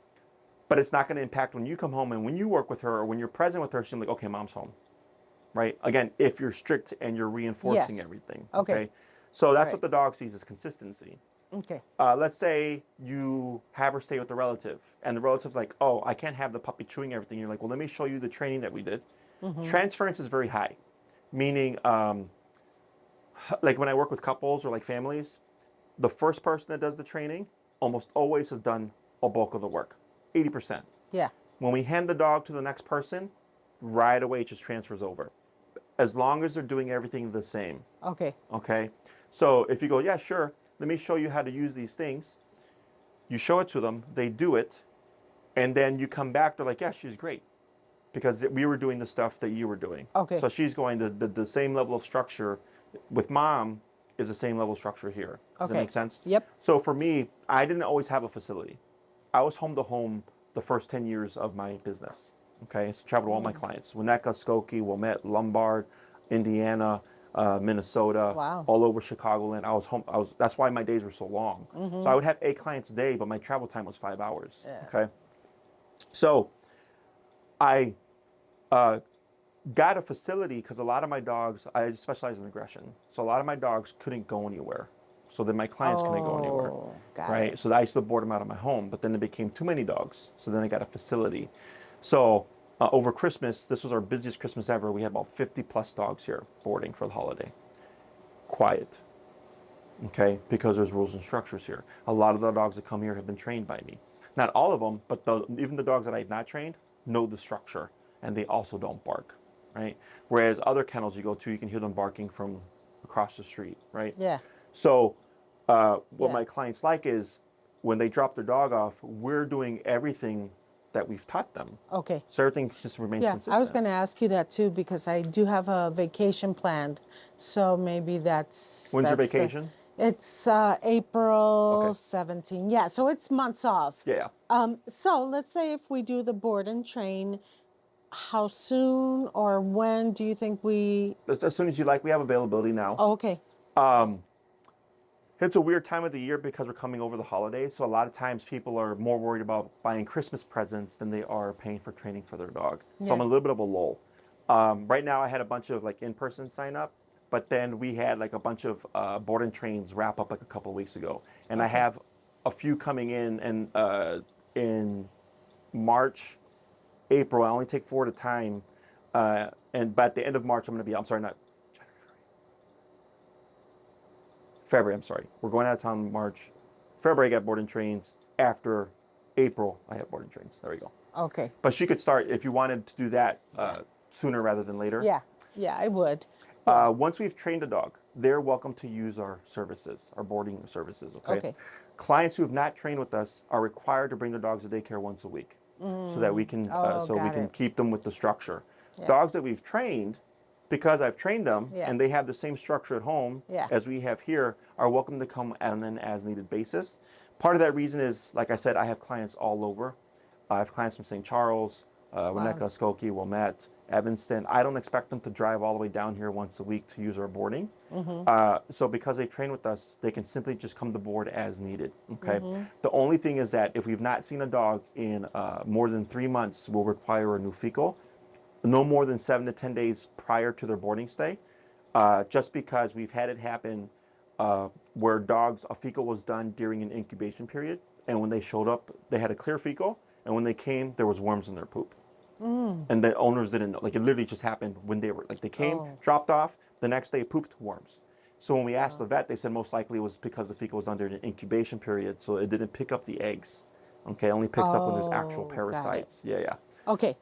But it's not going to impact when you come home and when you work with her or when you're present with her, she's like, okay, mom's home, right? Again, if you're strict and you're reinforcing Yes. everything. Okay. So that's Right. what the dog sees as consistency. Okay. Let's say you have her stay with the relative and the relative's like, oh, I can't have the puppy chewing everything. You're like, well, let me show you the training that we did. Transference is very high, meaning like when I work with couples or like families, the first person that does the training almost always has done a bulk of the work, 80%. Yeah. When we hand the dog to the next person, right away it just transfers over. As long as they're doing everything the same, Okay. okay? So if you go, yeah, sure, let me show you how to use these things. You show it to them, they do it, and then you come back, they're like, yeah, she's great. Because we were doing the stuff that you were doing. Okay. So she's going to the same level of structure with mom is the same level of structure here. Does that Okay. make sense? Yep. So for me, I didn't always have a facility. I was home to home the first 10 years of my business. Okay, so traveled to all my clients: Winnetka, Skokie, Wilmette, Lombard, Indiana, Minnesota, Wow. all over Chicagoland. I was home. That's why my days were so long. So I would have 8 clients a day, but my travel time was 5 hours. Yeah. Okay, so I got a facility because a lot of my dogs, I specialize in aggression. So a lot of my dogs couldn't go anywhere. So then my clients couldn't go anywhere. Got Right? it. So I used to board them out of my home, but then it became too many dogs. So then I got a facility. So over Christmas, this was our busiest Christmas ever. We had about 50 plus dogs here boarding for the holiday. Quiet. Okay? Because there's rules and structures here. A lot of the dogs that come here have been trained by me. Not all of them, but even the dogs that I've not trained know the structure, and they also don't bark. Right? Whereas other kennels you go to, you can hear them barking from across the street, right? Yeah. So what Yeah. my clients like is when they drop their dog off, we're doing everything that we've taught them. Okay. So everything just remains Yeah, consistent. I was going to ask you that too because I do have a vacation planned. So maybe that's... When's your that's the- vacation? It's April Okay. 17. Yeah, so it's months off. Yeah. So let's say if we do the board and train, how soon or when do you think we... As soon as you like, we have availability now. Oh, okay. It's a weird time of the year because we're coming over the holidays. So a lot of times people are more worried about buying Christmas presents than they are paying for training for their dog. So I'm Yeah. a little bit of a lull. Right now I had a bunch of like in-person sign up, but then we had like a bunch of board and trains wrap up like a couple of weeks ago. And I have a few coming in March, April. I only take 4 at a time. But at the end of March, I'm sorry, not February, I'm sorry. We're going out of town in March. February, I got board and trains. After April, I have board and trains. There we go. Okay. But she could start, if you wanted to do that sooner rather than later. Yeah. Yeah, I would. Once we've trained a dog, they're welcome to use our services, our boarding services, okay? Okay. Clients who have not trained with us are required to bring their dogs to daycare once a week so that we can got it. keep them with the structure. Yeah. Dogs that we've trained, because I've trained them Yeah. and they have the same structure at home Yeah. as we have here, are welcome to come on an as needed basis. Part of that reason is, like I said, I have clients all over. I have clients from St. Charles, Winnetka, Skokie, Wilmette, Evanston. I don't expect them to drive all the way down here once a week to use our boarding. So because they've trained with us, they can simply just come to board as needed, okay? The only thing is that if we've not seen a dog in more than 3 months, we'll require a new fecal. No more than 7 to 10 days prior to their boarding stay, just because we've had it happen where a fecal was done during an incubation period, and when they showed up, they had a clear fecal, and when they came, there was worms in their poop. And the owners didn't know. Like, it literally just happened when they came, dropped off, the next day pooped worms. So when we asked the vet, they said most likely it was because the fecal was under an incubation period, so it didn't pick up the eggs. Okay, it only picks up when there's actual got it. parasites. Yeah. Okay.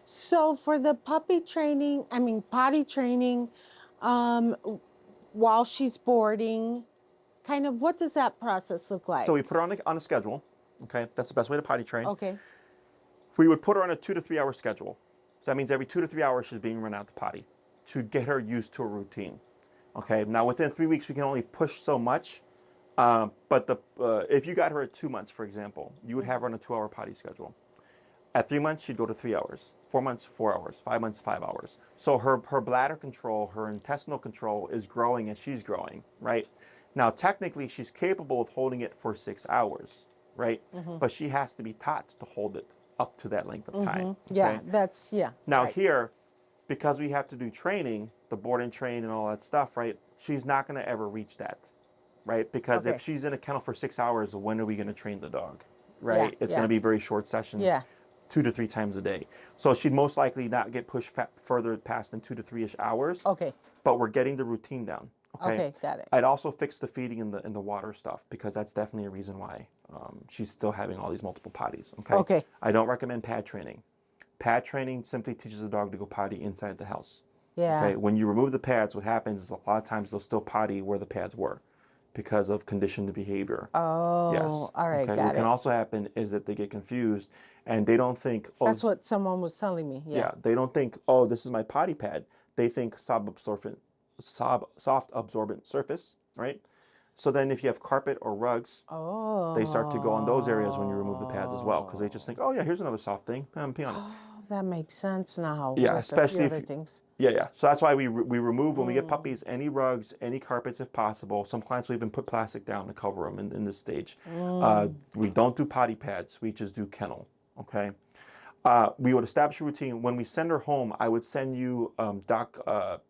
So for the puppy training, potty training, while she's boarding, kind of what does that process look like? So we put her on a schedule. Okay, that's the best way to potty train. Okay. We would put her on a 2 to 3 hour schedule. So that means every 2 to 3 hours she's being run out to potty to get her used to a routine. Okay, now within 3 weeks we can only push so much. But if you got her at 2 months, for example, you would have her on a 2-hour potty schedule. At 3 months, she'd go to 3 hours. 4 months, 4 hours. 5 months, 5 hours. So her bladder control, her intestinal control is growing as she's growing, right? Now, technically, she's capable of holding it for 6 hours, right? But she has to be taught to hold it up to that length of time. Yeah, okay? Now right. here, because we have to do training, the board and train and all that stuff, right? She's not going to ever reach that, right? Because if she's in a kennel for 6 hours, when are we going to train the dog, right? It's going to be very short sessions. 2 to 3 times a day. So she'd most likely not get pushed further past than 2 to 3-ish hours. Okay. But we're getting the routine down. Okay, got it. I'd also fix the feeding and the water stuff because that's definitely a reason why she's still having all these multiple potties. Okay. I don't recommend pad training. Pad training simply teaches the dog to go potty inside the house. Yeah. Okay. When you remove the pads, what happens is a lot of times they'll still potty where the pads were because of conditioned behavior. Oh, yes. all right, okay. got What it. can also happen is that they get confused and they don't think, oh, That's what someone was telling me. Yeah. they don't think, oh, this is my potty pad. They think soft absorbent surface, right? So then if you have carpet or rugs, they start to go on those areas when you remove the pads as well because they just think, oh yeah, here's another soft thing, pee on it. That makes sense now. Yeah, with especially the if other things. Yeah. So that's why we remove when we get puppies any rugs, any carpets if possible. Some clients will even put plastic down to cover them in this stage. We don't do potty pads. We just do kennel. Okay. We would establish a routine. When we send her home, I would send you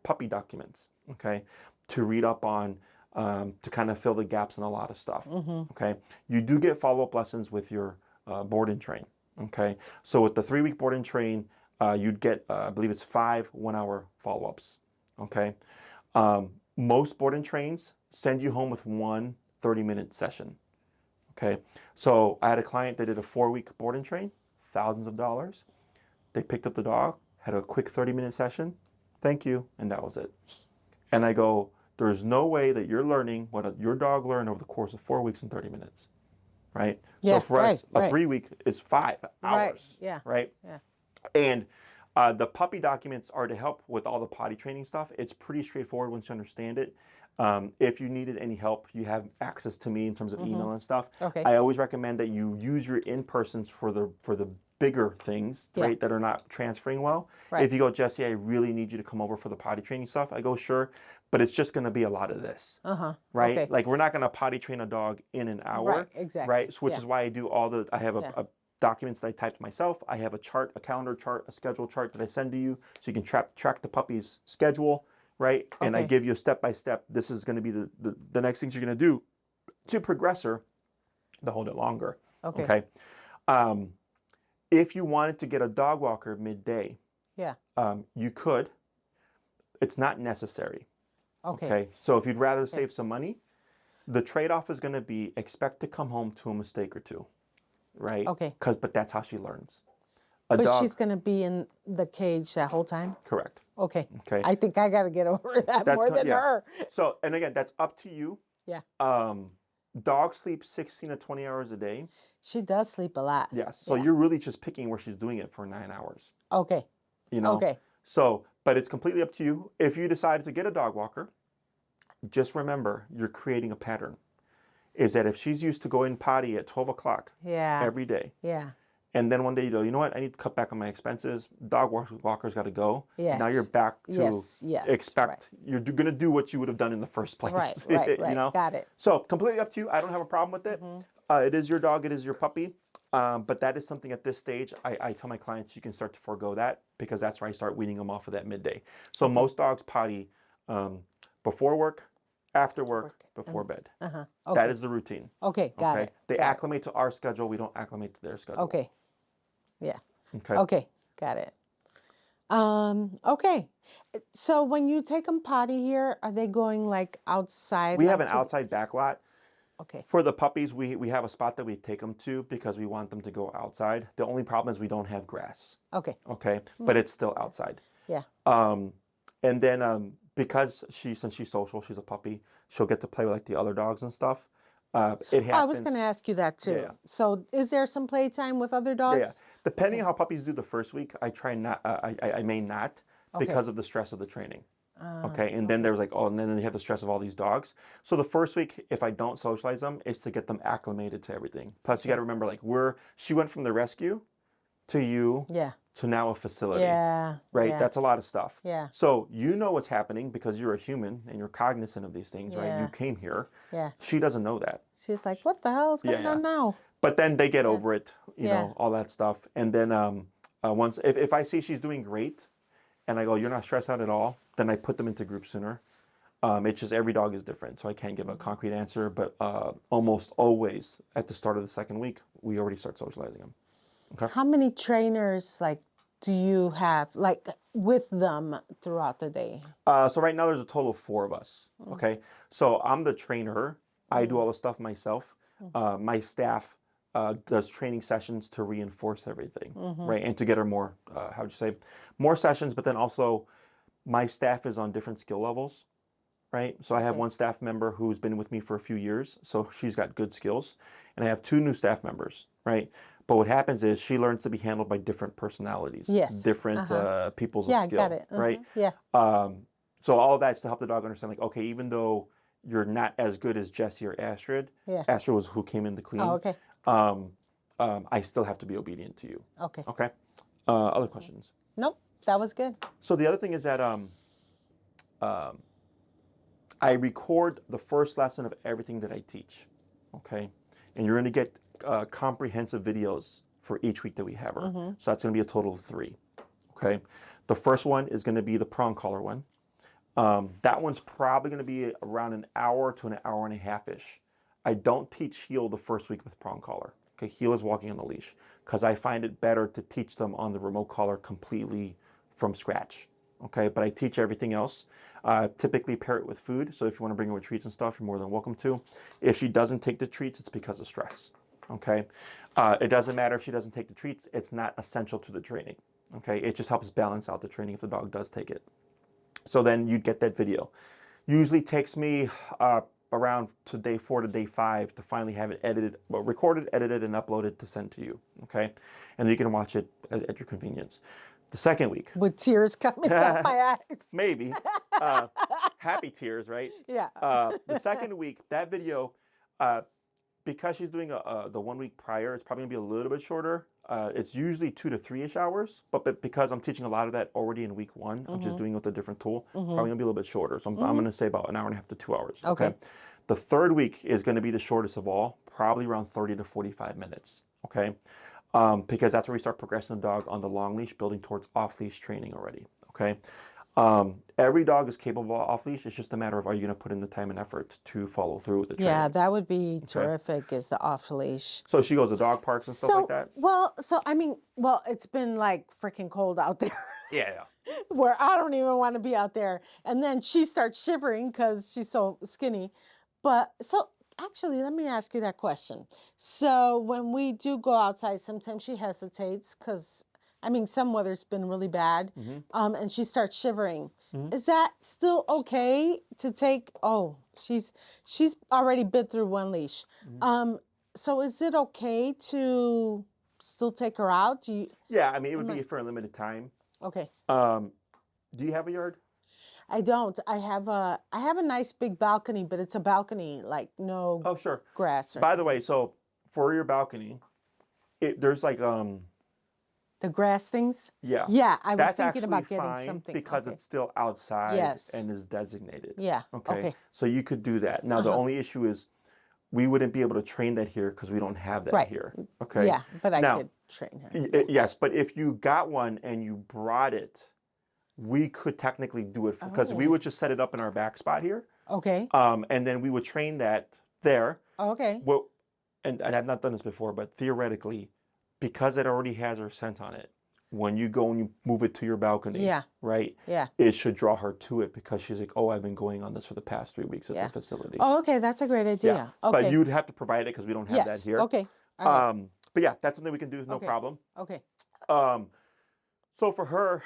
puppy documents, okay, to read up on, to kind of fill the gaps in a lot of stuff, okay? You do get follow-up lessons with your board and train, okay? So with the 3-week board and train, you'd get, I believe it's 5 1-hour follow-ups, okay? Most board and trains send you home with one 30-minute session, okay? So I had a client that did a 4-week board and train, thousands of dollars. They picked up the dog, had a quick 30-minute session, thank you, and that was it. And I go, there's no way that you're learning what your dog learned over the course of 4 weeks and 30 minutes, right? Yeah, so for us, a right. 3-week is 5 hours, Yeah. right? Yeah. And the puppy documents are to help with all the potty training stuff. It's pretty straightforward once you understand it. If you needed any help, you have access to me in terms of email and stuff. Okay. I always recommend that you use your in-persons for the bigger things, right, that are not transferring well. Right. If you go, Jesse, I really need you to come over for the potty training stuff, I go, sure, but it's just going to be a lot of this, right? Okay. Like, we're not going to potty train a dog in an hour, Right, exactly. right? So, which is why I do I have a documents that I typed myself. I have a chart, a calendar chart, a schedule chart that I send to you, so you can track the puppy's schedule, right? And I give you a step-by-step, this is going to be the next things you're going to do to progress her to hold it longer, okay? If you wanted to get a dog walker midday, you could. It's not necessary. Okay. So if you'd rather save some money, the trade-off is going to be expect to come home to a mistake or two, right? Okay. But that's how she learns. But she's going to be in the cage that whole time? Correct. Okay. Okay. I think I got to get over that more than her. So, and again, that's up to you. Yeah. Dogs sleep 16 to 20 hours a day. She does sleep a lot. Yes. So you're really just picking where she's doing it for 9 hours. Okay. You know? Okay. So, but it's completely up to you. If you decide to get a dog walker, just remember you're creating a pattern. Is that if she's used to going potty at 12 o'clock every day, and then one day you go, you know what, I need to cut back on my expenses, dog walker's got to go. Now you're back to expect, you're going to do what you would have done in the first place. Right. You know? Got it. So completely up to you. I don't have a problem with it. It is your dog, it is your puppy. But that is something at this stage, I tell my clients you can start to forego that because that's where I start weaning them off of that midday. So most dogs potty before work, after work, before bed. That is the routine. Okay, got it. They acclimate to our schedule. We don't acclimate to their schedule. Okay. Yeah. Okay. Okay, got it. Okay. So when you take them potty here, are they going like outside? We have an outside back lot. Okay. For the puppies, we have a spot that we take them to because we want them to go outside. The only problem is we don't have grass. Okay. Okay. But it's still outside. Yeah. And then because since she's social, she's a puppy, she'll get to play with like the other dogs and stuff. It happens. I was going to ask you that too. Yeah. So is there some playtime with other dogs? Yeah. Depending on how puppies do the first week, I try not. I may not because of the stress of the training. Okay, and then there's like, oh, and then you have the stress of all these dogs. So the first week, if I don't socialize them, is to get them acclimated to everything. Plus, you got to remember, like, she went from the rescue to you to now a facility. Yeah. Right? Yeah. That's a lot of stuff. Yeah. So you know what's happening because you're a human and you're cognizant of these things, right? You came here. Yeah. She doesn't know that. She's like, what the hell is going on now? But then they get over it, you know, all that stuff. And then once, if I see she's doing great, and I go, you're not stressed out at all, then I put them into groups sooner. It's just every dog is different, so I can't give a concrete answer, but almost always at the start of the second week, we already start socializing them. Okay. How many trainers do you have with them throughout the day? So right now there's a total of 4 of us. Okay. So I'm the trainer. I do all the stuff myself. My staff does training sessions to reinforce everything, right? And to get her more, more sessions, but then also my staff is on different skill levels, right? So I have one staff member who's been with me for a few years, so she's got good skills. And I have 2 new staff members, right? But what happens is she learns to be handled by different personalities, different people's skill, got it. right? Yeah. So all of that's to help the dog understand, like, okay, even though you're not as good as Jessie or Astrid, Astrid was who came in to clean. Oh, okay. I still have to be obedient to you. Okay. Okay. Other questions? Nope. That was good. So the other thing is that I record the first lesson of everything that I teach. Okay. And you're going to get comprehensive videos for each week that we have her. So that's going to be a total of 3. Okay. The first one is going to be the prong collar one. That one's probably going to be around an hour to an hour and a half-ish. I don't teach heel the first week with prong collar. Okay, heel is walking on the leash because I find it better to teach them on the remote collar completely from scratch. Okay, but I teach everything else. Typically pair it with food. So if you want to bring her with treats and stuff, you're more than welcome to. If she doesn't take the treats, it's because of stress. Okay, it doesn't matter if she doesn't take the treats. It's not essential to the training. Okay, it just helps balance out the training if the dog does take it. So then you get that video. Usually takes me around to day 4 to day 5 to finally have it edited, well, recorded, edited, and uploaded to send to you. Okay, and then you can watch it at your convenience. The second week. With tears coming out my eyes. Maybe. Happy tears, right? Yeah. The second week, that video, because she's doing the 1 week prior, it's probably gonna be a little bit shorter. It's usually 2 to 3-ish hours, but because I'm teaching a lot of that already in week 1, I'm just doing it with a different tool, probably gonna be a little bit shorter. So I'm gonna say about an hour and a half to 2 hours. Okay. The third week is gonna be the shortest of all, probably around 30 to 45 minutes. Okay. Because that's where we start progressing the dog on the long leash, building towards off leash training already. Okay. Every dog is capable of off leash. It's just a matter of, are you going to put in the time and effort to follow through with the training? Yeah, that would be terrific, is the off leash. So she goes to dog parks and stuff like that? Well, it's been like freaking cold out there. Yeah. Where I don't even want to be out there. And then she starts shivering because she's so skinny. But so actually, let me ask you that question. So when we do go outside, sometimes she hesitates because, some weather's been really bad, and she starts shivering. Is that still okay to take? Oh, she's already bit through 1 leash. So is it okay to still take her out? Yeah, it would be for a limited time. Okay. Do you have a yard? I don't. I have a nice big balcony, but it's a balcony, like no grass. By the way, so for your balcony, there's like the grass things. Yeah. Yeah, I was That's thinking about actually getting fine something because it's still outside and is designated. Yeah. Okay. So you could do that. Now the only issue is we wouldn't be able to train that here because we don't have that here. Okay. Yeah, but I could train her. Yes, but if you got one and you brought it, we could technically do it because we would just set it up in our back spot here. Okay. And then we would train that there. Okay. Well, and I've not done this before, but theoretically, because it already has her scent on it, when you go and you move it to your balcony, right? Yeah. It should draw her to it because she's like, oh, I've been going on this for the past 3 weeks at the facility. Oh, okay. That's a great idea. Yeah. Okay. But you'd have to provide it because we don't have that here. Okay. All right. But yeah, that's something we can do, no problem. Okay. So for her,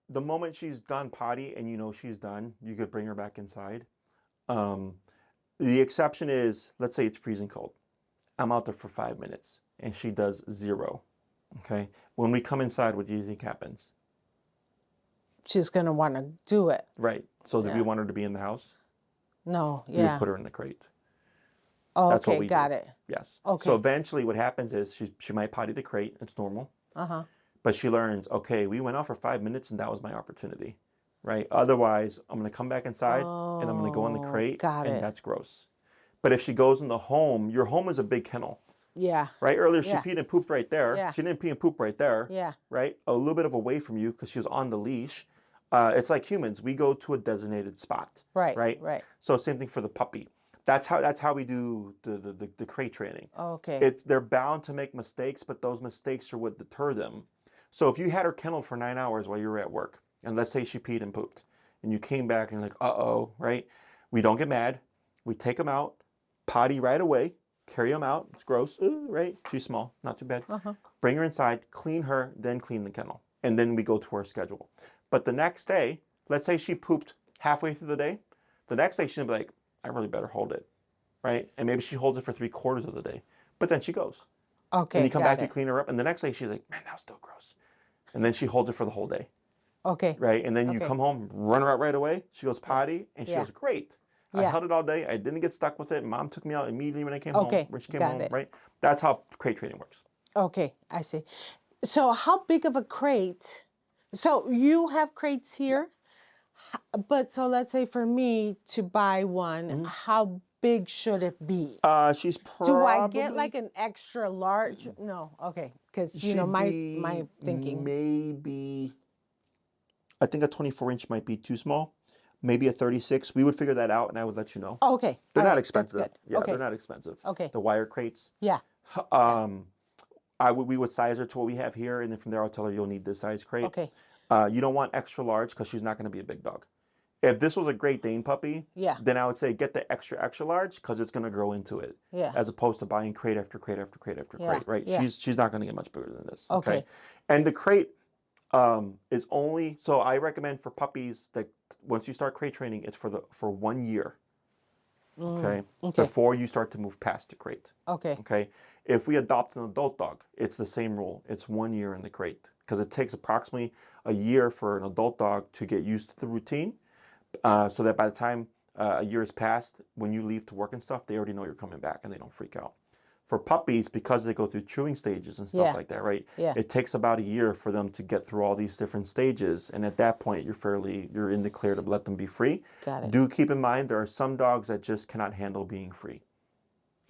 the moment she's done potty and you know she's done, you could bring her back inside. The exception is, let's say it's freezing cold. I'm out there for 5 minutes and she does 0. Okay. When we come inside, what do you think happens? She's going to want to do it. Right. So do we want her to be in the house? No. We would put her in the crate. Oh, That's what okay. we Got do. it. Yes. Okay. So eventually what happens is she might potty the crate. It's normal. But she learns, okay, we went out for 5 minutes and that was my opportunity. Right. Otherwise, I'm going to come back inside and I'm going to go in the crate. And that's gross. But if she goes in the home, your home is a big kennel. Yeah. Right? Earlier, she peed and pooped right there. Yeah. She didn't pee and poop right there. Yeah. Right? A little bit of away from you because she was on the leash. It's like humans. We go to a designated spot. Right. Right? Right. So same thing for the puppy. That's how we do the crate training. Okay. They're bound to make mistakes, but those mistakes are what deter them. So if you had her kenneled for 9 hours while you were at work, and let's say she peed and pooped, and you came back and you're like, uh-oh, right? We don't get mad. We take them out, potty right away, carry them out. It's gross, right? She's small, not too bad. Bring her inside, clean her, then clean the kennel. And then we go to our schedule. But the next day, let's say she pooped halfway through the day. The next day, she's going to be like, I really better hold it, right? And maybe she holds it for 3/4 of the day. But then she goes. Okay, and you come back and clean her up. And the next day, she's like, man, that was still gross. And then she holds it for the whole day. Okay. Right? And then you come home, run her out right away. She goes potty, and she goes, great. I held it all day. I didn't get stuck with it. Mom took me out immediately when I came home. When she came home, right? That's how crate training works. Okay, I see. So how big of a crate? So you have crates here. But so let's say for me to buy one, how big should it be? She's Do I probably get like an extra large? No, okay, because you know she'd my be thinking. maybe. I think a 24-inch might be too small. Maybe a 36. We would figure that out, and I would let you know. Oh, okay, They're all not right, expensive. that's good. Yeah, Okay, they're not expensive. okay, The wire crates. yeah, We would size her to what we have here, and then from there I'll tell her you'll need this size crate. okay, You don't want extra large because she's not going to be a big dog. If this was a Great Dane puppy, yeah, then I would say get the extra large because it's going to grow into it. yeah, As opposed to buying crate after crate after crate after yeah, crate, right? yeah. She's not going to get much bigger than this. Okay. And the crate is only, so I recommend for puppies that once you start crate training, it's for 1 year. Okay? Okay. Before you start to move past the crate. Okay. Okay. If we adopt an adult dog, it's the same rule. It's 1 year in the crate because it takes approximately a year for an adult dog to get used to the routine, so that by the time a year has passed, when you leave to work and stuff, they already know you're coming back and they don't freak out. For puppies, because they go through chewing stages and stuff like that, right? Yeah. It takes about a year for them to get through all these different stages, and at that point, you're in the clear to let them be free. Got it. Do keep in mind there are some dogs that just cannot handle being free.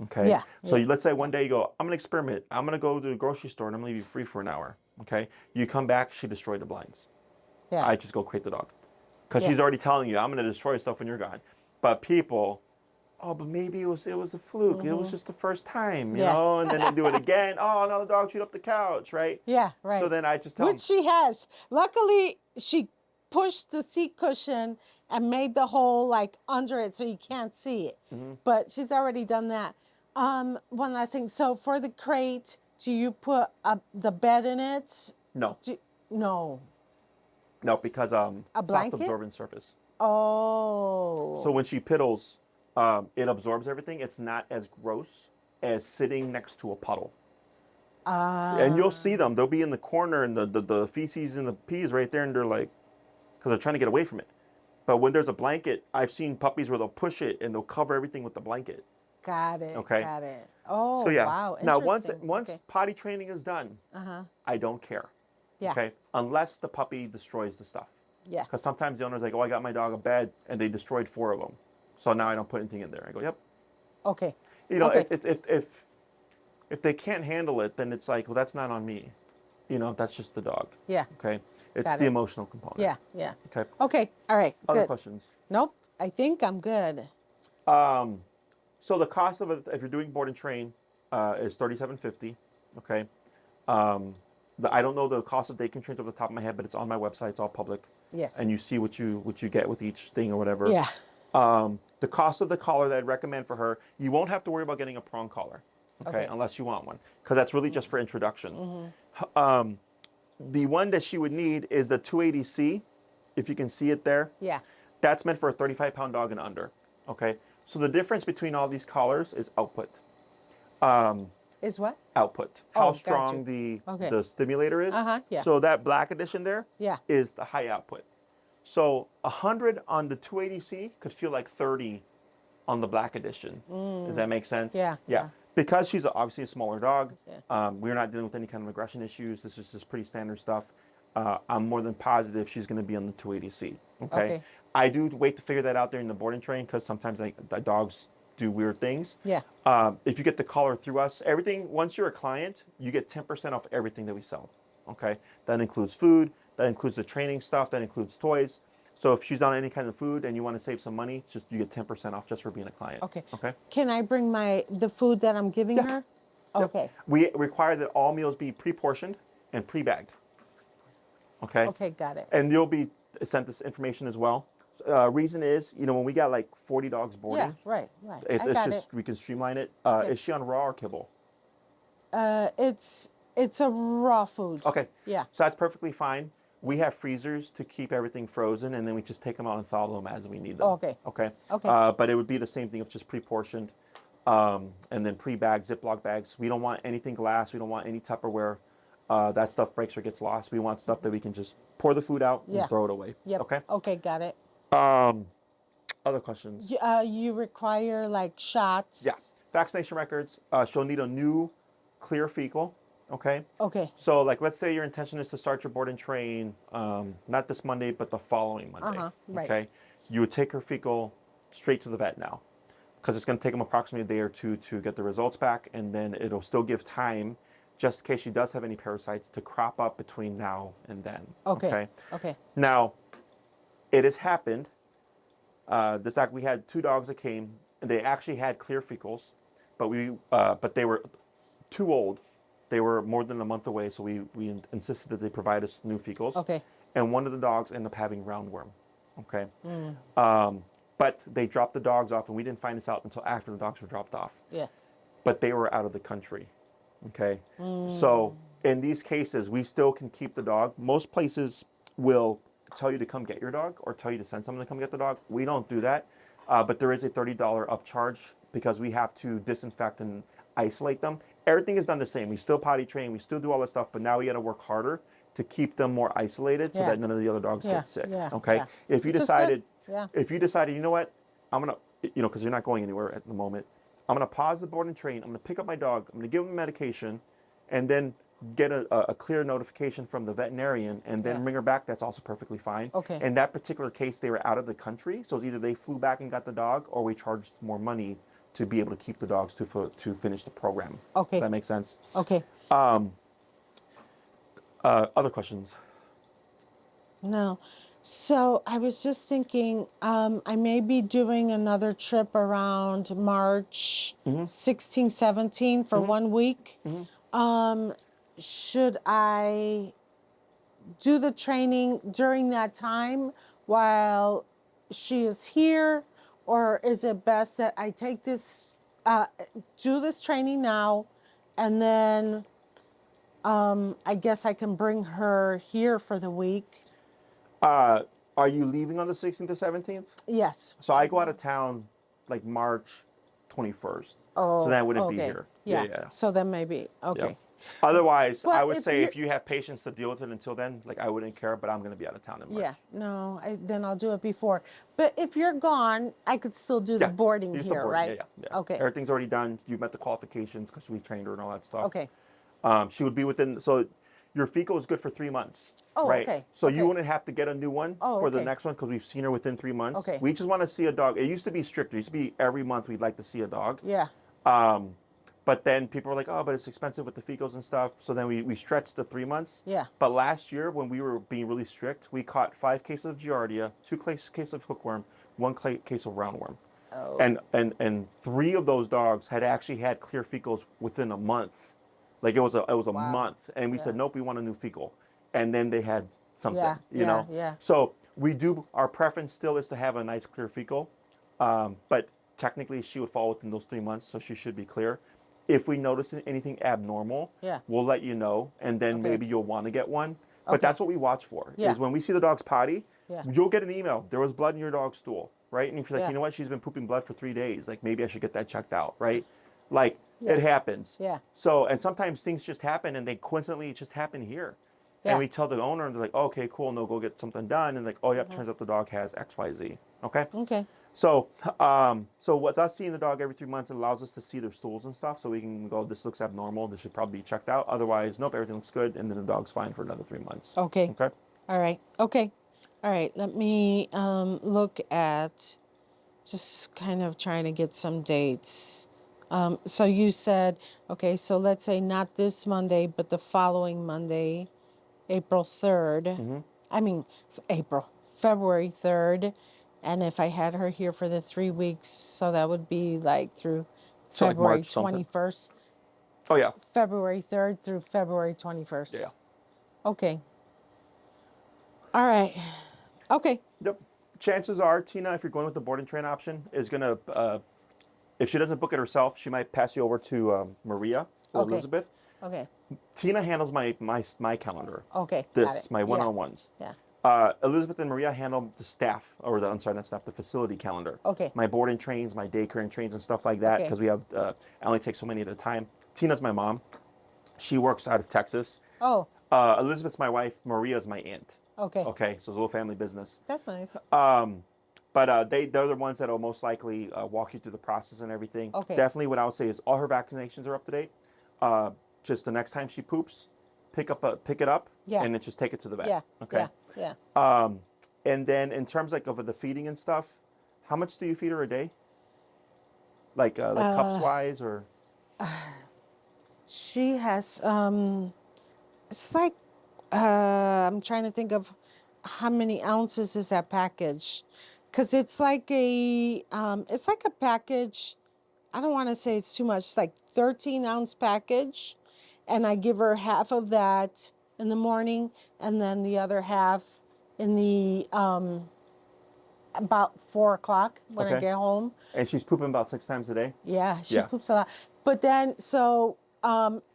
Okay. Yeah. So let's say one day you go, I'm gonna experiment. I'm gonna go to the grocery store and I'm gonna leave you free for an hour. Okay. You come back, she destroyed the blinds. Yeah. I just go crate the dog, because she's already telling you I'm gonna destroy stuff when you're gone. But people, oh, but maybe it was a fluke. It was just the first time, you know. And then they do it again. Oh, now the dog chewed up the couch, right? Yeah. Right. So then I just tell them. Which she has. Luckily, she pushed the seat cushion and made the hole like under it so you can't see it. But she's already done that. One last thing. So for the crate, do you put the bed in it? No. No. No, because soft blanket? absorbent surface. Oh. So when she piddles, it absorbs everything. It's not as gross as sitting next to a puddle. And you'll see them. They'll be in the corner, and the feces and the pees right there, and they're like, because they're trying to get away from it. But when there's a blanket, I've seen puppies where they'll push it and they'll cover everything with the blanket. Got it. Okay. Got it. Oh, So yeah. wow. Now once Okay. potty training is done, I don't care. Yeah. Okay. Unless the puppy destroys the stuff. Yeah. Because sometimes the owner's like, oh, I got my dog a bed, and they destroyed 4 of them. So now I don't put anything in there. I go, yep. Okay. You know, Okay. if they can't handle it, then it's like, well, that's not on me. You know, that's just the dog. Yeah. Okay. It's Got the it. emotional component. Yeah. Yeah. Okay. Okay. All right. Other Good. questions? Nope. I think I'm good. So the cost of it, if you're doing board and train, is $37.50. Okay. I don't know the cost of day trains off the top of my head, but it's on my website. It's all public. Yes. And you see what you get with each thing or whatever. Yeah. The cost of the collar that I'd recommend for her, you won't have to worry about getting a prong collar, okay. Unless you want one, because that's really just for introduction. The one that she would need is the 280C, if you can see it there. Yeah. That's meant for a 35-pound dog and under, okay? So the difference between all these collars is output. Is what? Output. How got strong you. the stimulator is. Yeah. So that black edition there Yeah. is the high output. So 100 on the 280C could feel like 30 on the black edition. Does that make sense? Yeah. Yeah. Because she's obviously a smaller dog, Yeah. we're not dealing with any kind of aggression issues. This is just pretty standard stuff. I'm more than positive she's going to be on the 280C. Okay? I do wait to figure that out during the boarding train, because sometimes the dogs do weird things. Yeah. If you get the collar through us, everything, once you're a client, you get 10% off everything that we sell. Okay? That includes food, that includes the training stuff, that includes toys. So if she's on any kind of food and you want to save some money, you get 10% off just for being a client. Okay. Okay? Can I bring the food that I'm giving her? Okay. We require that all meals be pre-portioned and pre-bagged. Okay? Okay, got it. And you'll be sent this information as well. Reason is, when we got like 40 dogs boarding, Yeah, right. we can streamline it. Is she on raw or kibble? It's a raw food. Okay. Yeah. So that's perfectly fine. We have freezers to keep everything frozen, and then we just take them out and thaw them as we need them. Okay. Okay. Okay. But it would be the same thing of just pre-portioned, and then pre-bagged Ziploc bags. We don't want anything glass. We don't want any Tupperware. That stuff breaks or gets lost. We want stuff that we can just pour the food out and throw it away. Yep. Okay. Okay, got it. Other questions? You require like shots. Yeah. Vaccination records. She'll need a new clear fecal. Okay. Okay. So like, let's say your intention is to start your board and train, not this Monday, but the following Monday. Right. Okay. You would take her fecal straight to the vet now, because it's going to take them approximately a day or two to get the results back, and then it'll still give time, just in case she does have any parasites, to crop up between now and then. Okay. Okay. Now, it has happened. We had 2 dogs that came, and they actually had clear fecals, but they were too old. They were more than a month away, so we insisted that they provide us new fecals. Okay. And one of the dogs ended up having roundworm. Okay. But they dropped the dogs off, and we didn't find this out until after the dogs were dropped off. Yeah. But they were out of the country. Okay. So in these cases, we still can keep the dog. Most places will tell you to come get your dog or tell you to send someone to come get the dog. We don't do that. But there is a $30 upcharge because we have to disinfect and isolate them. Everything is done the same. We still potty train, we still do all that stuff, but now we got to work harder to keep them more isolated so that none of the other dogs get sick. Okay. If you decided, you know what, I'm gonna, because you're not going anywhere at the moment, I'm gonna pause the board and train. I'm gonna pick up my dog. I'm gonna give him medication, and then get a clear notification from the veterinarian, and then bring her back. That's also perfectly fine. Okay. In that particular case, they were out of the country, so it's either they flew back and got the dog, or we charged more money to be able to keep the dogs to finish the program. Okay. Does that make sense? Okay. Other questions? No. So I was just thinking, I may be doing another trip around March 16, 17 for 1 week. Should I do the training during that time while she is here? Or is it best that I take this, do this training now, and then I guess I can bring her here for the week? Are you leaving on the 16th or 17th? Yes. So I go out of town like March 21st. Oh, so that wouldn't okay. be here. Yeah. So then maybe, okay. Yeah. Otherwise, But I would if say you- if you have patience to deal with it until then, like I wouldn't care, but I'm going to be out of town in March. Yeah, no, then I'll do it before. But if you're gone, I could still do the boarding You're still here, boarding. right? Yeah. Okay. Everything's already done. You've met the qualifications because we trained her and all that stuff. Okay. She would be within, so your fecal is good for 3 months. Oh, right? okay. So Okay. you wouldn't have to get a new one for the next one because we've seen her within 3 months. Okay. We just want to see a dog. It used to be stricter. It used to be every month we'd like to see a dog. Yeah. But then people were like, oh, but it's expensive with the fecals and stuff. So then we stretched to 3 months. Yeah. But last year when we were being really strict, we caught 5 cases of Giardia, 2 cases of hookworm, 1 case of roundworm. Oh. And 3 of those dogs had actually had clear fecals within a month. Like it was a month. And we said, nope, we want a new fecal. And then they had something, you know? Yeah. So our preference still is to have a nice clear fecal. But technically she would fall within those 3 months, so she should be clear. If we notice anything abnormal, we'll let you know, and then maybe you'll want to get one. But that's what we watch for, is when we see the dog's potty, you'll get an email. There was blood in your dog's stool, right? And if you're like, you know what, she's been pooping blood for 3 days, like maybe I should get that checked out, right? Like it happens. Yeah. So, and sometimes things just happen and they coincidentally just happen here. And we tell the owner, and they're like, oh, okay, cool, no, go get something done. And like, oh, yep, turns out the dog has X, Y, Z. Okay? Okay. So, with us seeing the dog every 3 months, it allows us to see their stools and stuff, so we can go, this looks abnormal, this should probably be checked out. Otherwise, nope, everything looks good, and then the dog's fine for another 3 months. Okay. Okay. All right. Okay. All right. Let me look at just kind of trying to get some dates. So you said, okay, so let's say not this Monday, but the following Monday, April 3rd. I mean, February 3rd. And if I had her here for the 3 weeks, so that would be like through February 21st. Oh, yeah. February 3rd through February 21st. Yeah. Okay. All right. Okay. Yep. Chances are, Tina, if you're going with the board and train option, is going to, if she doesn't book it herself, she might pass you over to Maria or Elizabeth. Okay. Tina handles my calendar. Okay. My one-on-ones. Yeah. Elizabeth and Maria handle the staff, or the facility calendar. Okay. My board and trains, my daycare and trains and stuff like that, because we have, I only take so many at a time. Tina's my mom. She works out of Texas. Oh. Elizabeth's my wife. Maria's my aunt. Okay. Okay, so it's a little family business. That's nice. But they're the ones that will most likely walk you through the process and everything. Okay. Definitely what I would say is all her vaccinations are up to date. just the next time she poops, pick it up, Yeah. and then just take it to the vet. Yeah. Okay. Yeah. And then in terms like of the feeding and stuff, how much do you feed her a day? Like cups wise or? She has it's like I'm trying to think of how many ounces is that package, because it's like a package. I don't want to say it's too much. It's like 13-ounce package, and I give her half of that in the morning, and then the other half in the about 4 o'clock when I Okay. get home. And she's pooping about 6 times a day? Yeah, she poops a lot. But then, so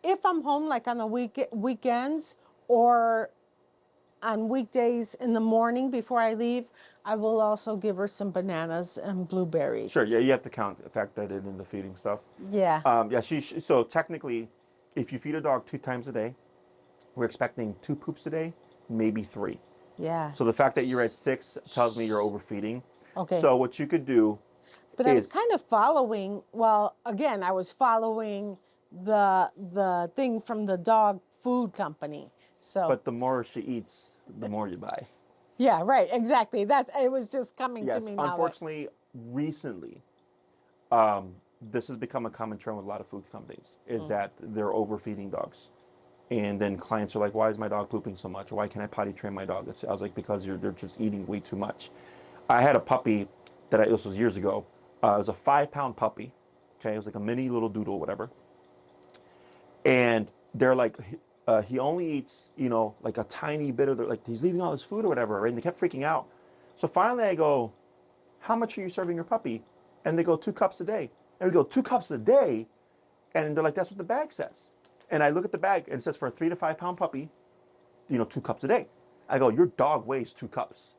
if I'm home like on the weekends or on weekdays in the morning before I leave, I will also give her some bananas and blueberries. Sure, yeah, you have to factor that in the feeding stuff. Yeah. Yeah, so technically, if you feed a dog 2 times a day, we're expecting 2 poops a day, maybe 3. Yeah. So the fact that you're at 6 tells me you're overfeeding. Okay. So what you could do I was kind of following, well, again, I was following the thing from the dog food company. So. But the more she eats, the more you buy. Yeah, right, exactly. It was just coming to me now. Unfortunately, recently, this has become a common trend with a lot of food companies, is that they're overfeeding dogs. And then clients are like, why is my dog pooping so much? Or why can't I potty train my dog? I was like, because they're just eating way too much. I had a puppy this was years ago. It was a 5-pound puppy. Okay, it was like a mini little doodle, whatever. And they're like, he only eats, like a tiny bit of like he's leaving all his food or whatever. Right? And they kept freaking out. So finally I go, how much are you serving your puppy? And they go, 2 cups a day. And we go, 2 cups a day? And they're like, that's what the bag says. And I look at the bag and it says for a 3 to 5 pound puppy, 2 cups a day. I go, your dog weighs 2 cups.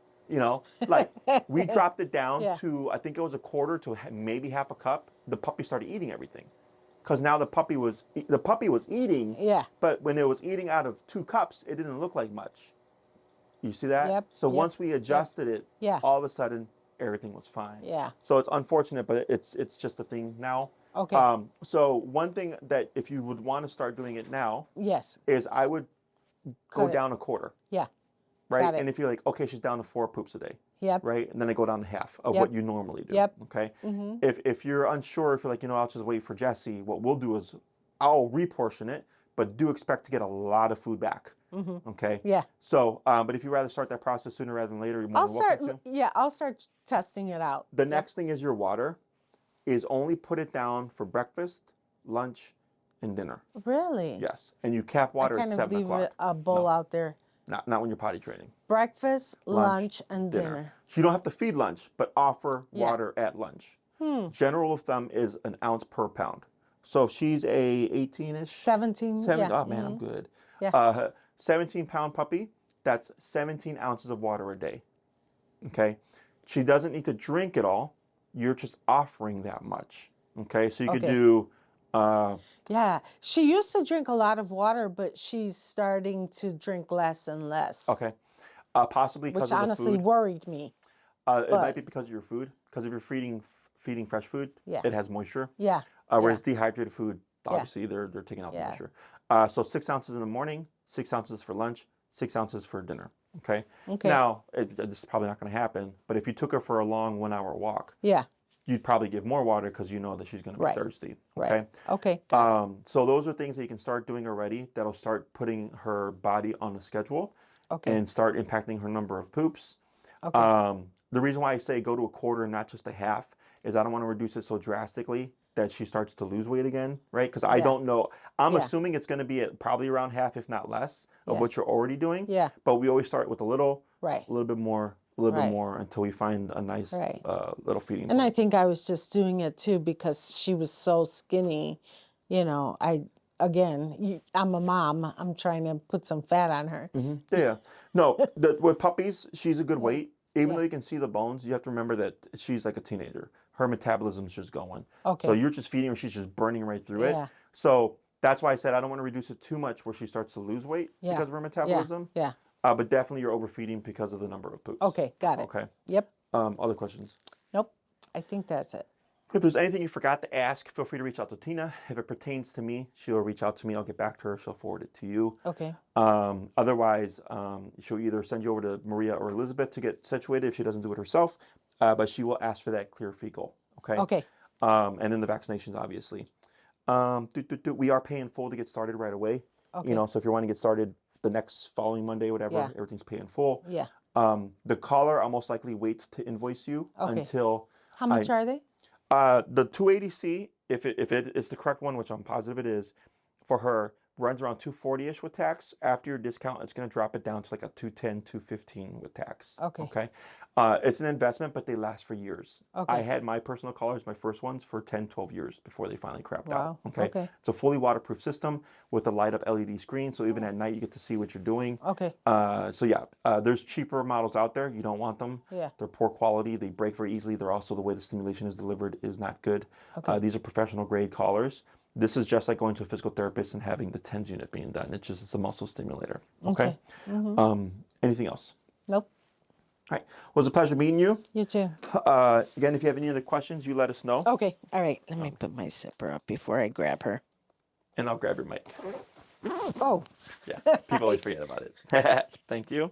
Like we dropped it down to, I think it was a quarter to maybe half a cup. The puppy started eating everything. Because now the puppy was eating, but when it was eating out of 2 cups, it didn't look like much. You see that? Yep. So once we adjusted it, Yeah. all of a sudden, everything was fine. Yeah. So it's unfortunate, but it's just a thing now. Okay. So one thing that if you would want to start doing it now, yes, is I would go down a quarter. Yeah. Right. Got it. And if you're like, okay, she's down to 4 poops a day. Yep. Right. And then I go down to half of what you normally do. Yep. Okay. Mm-hmm. If you're unsure, if you're like, I'll just wait for Jessie, what we'll do is I'll reportion it, but do expect to get a lot of food back. Mm-hmm. Okay. Yeah. So, but if you rather start that process sooner rather than later, you're more than welcome to. Yeah, I'll start testing it out. The next thing is your water. Is only put it down for breakfast, lunch, and dinner. Really? Yes. And you cap water at 7 o'clock. I kind of leave a bowl out there. Not when you're potty training. Breakfast, lunch, and dinner. So you don't have to feed lunch, but offer water at lunch. General rule of thumb is an ounce per pound. So if she's a 18-ish? 17, Oh, man, I'm good. Yeah. 17-pound puppy, that's 17 ounces of water a day. Okay? She doesn't need to drink it all. You're just offering that much. Okay? So you could do... yeah, she used to drink a lot of water, but she's starting to drink less and less. Okay. Possibly because of the food. Which honestly worried me. It might be because of your food. Because if you're feeding fresh food, it has moisture. Yeah. Whereas dehydrated food, obviously, they're taking out the moisture. So 6 ounces in the morning, 6 ounces for lunch, 6 ounces for dinner. Okay. Now, this is probably not going to happen, but if you took her for a long 1-hour walk, you'd probably give more water because you know that she's going to be thirsty. Okay. Right. Okay. So those are things that you can start doing already that'll start putting her body on a schedule and start impacting her number of poops. Okay. The reason why I say go to a quarter and not just a half is I don't want to reduce it so drastically that she starts to lose weight again, right? Because I don't know. I'm assuming it's going to be at probably around half, if not less, of what you're already doing. Yeah. But we always start with a little bit more, bit more until we find a nice little feeding. And I think I was just doing it too because she was so skinny. I'm a mom. I'm trying to put some fat on her. Mm-hmm. Yeah. No, with puppies, she's a good weight. Even though you can see the bones, you have to remember that she's like a teenager. Her metabolism's just going. Okay. So you're just feeding her, she's just burning right through it. So that's why I said I don't want to reduce it too much where she starts to lose weight because of her metabolism. Yeah. But definitely you're overfeeding because of the number of poops. Okay, got it. Okay. Yep. Other questions? Nope. I think that's it. If there's anything you forgot to ask, feel free to reach out to Tina. If it pertains to me, she'll reach out to me. I'll get back to her. She'll forward it to you. Okay. Otherwise, she'll either send you over to Maria or Elizabeth to get situated if she doesn't do it herself. But she will ask for that clear fecal. Okay. Okay. And then the vaccinations, obviously. We are paying full to get started right away. Okay. You know, so if you're wanting to get started the next following Monday, whatever, Yeah. everything's paying full. Yeah. The caller, I'll most likely wait to invoice you until. How much are they? The 280C, if it is the correct one, which I'm positive it is, for her, runs around 240-ish with tax. After your discount, it's going to drop it down to like a 210, 215 with tax. Okay. Okay. It's an investment, but they last for years. Okay. I had my personal collars, my first ones, for 10, 12 years before they finally crapped out. Wow. Okay. Okay. It's a fully waterproof system with a light up LED screen. So even at night, you get to see what you're doing. Okay. So yeah, there's cheaper models out there. You don't want them. Yeah. They're poor quality. They break very easily. They're also, the way the stimulation is delivered is not good. Okay. These are professional grade collars. This is just like going to a physical therapist and having the TENS unit being done. It's a muscle stimulator. Okay. Anything else? Nope. All right. Well, it was a pleasure meeting you. You too. Again, if you have any other questions, you let us know. Okay. All right. Let me put my zipper up before I grab her. And I'll grab your mic. Oh. Yeah. People always forget about it. Thank you.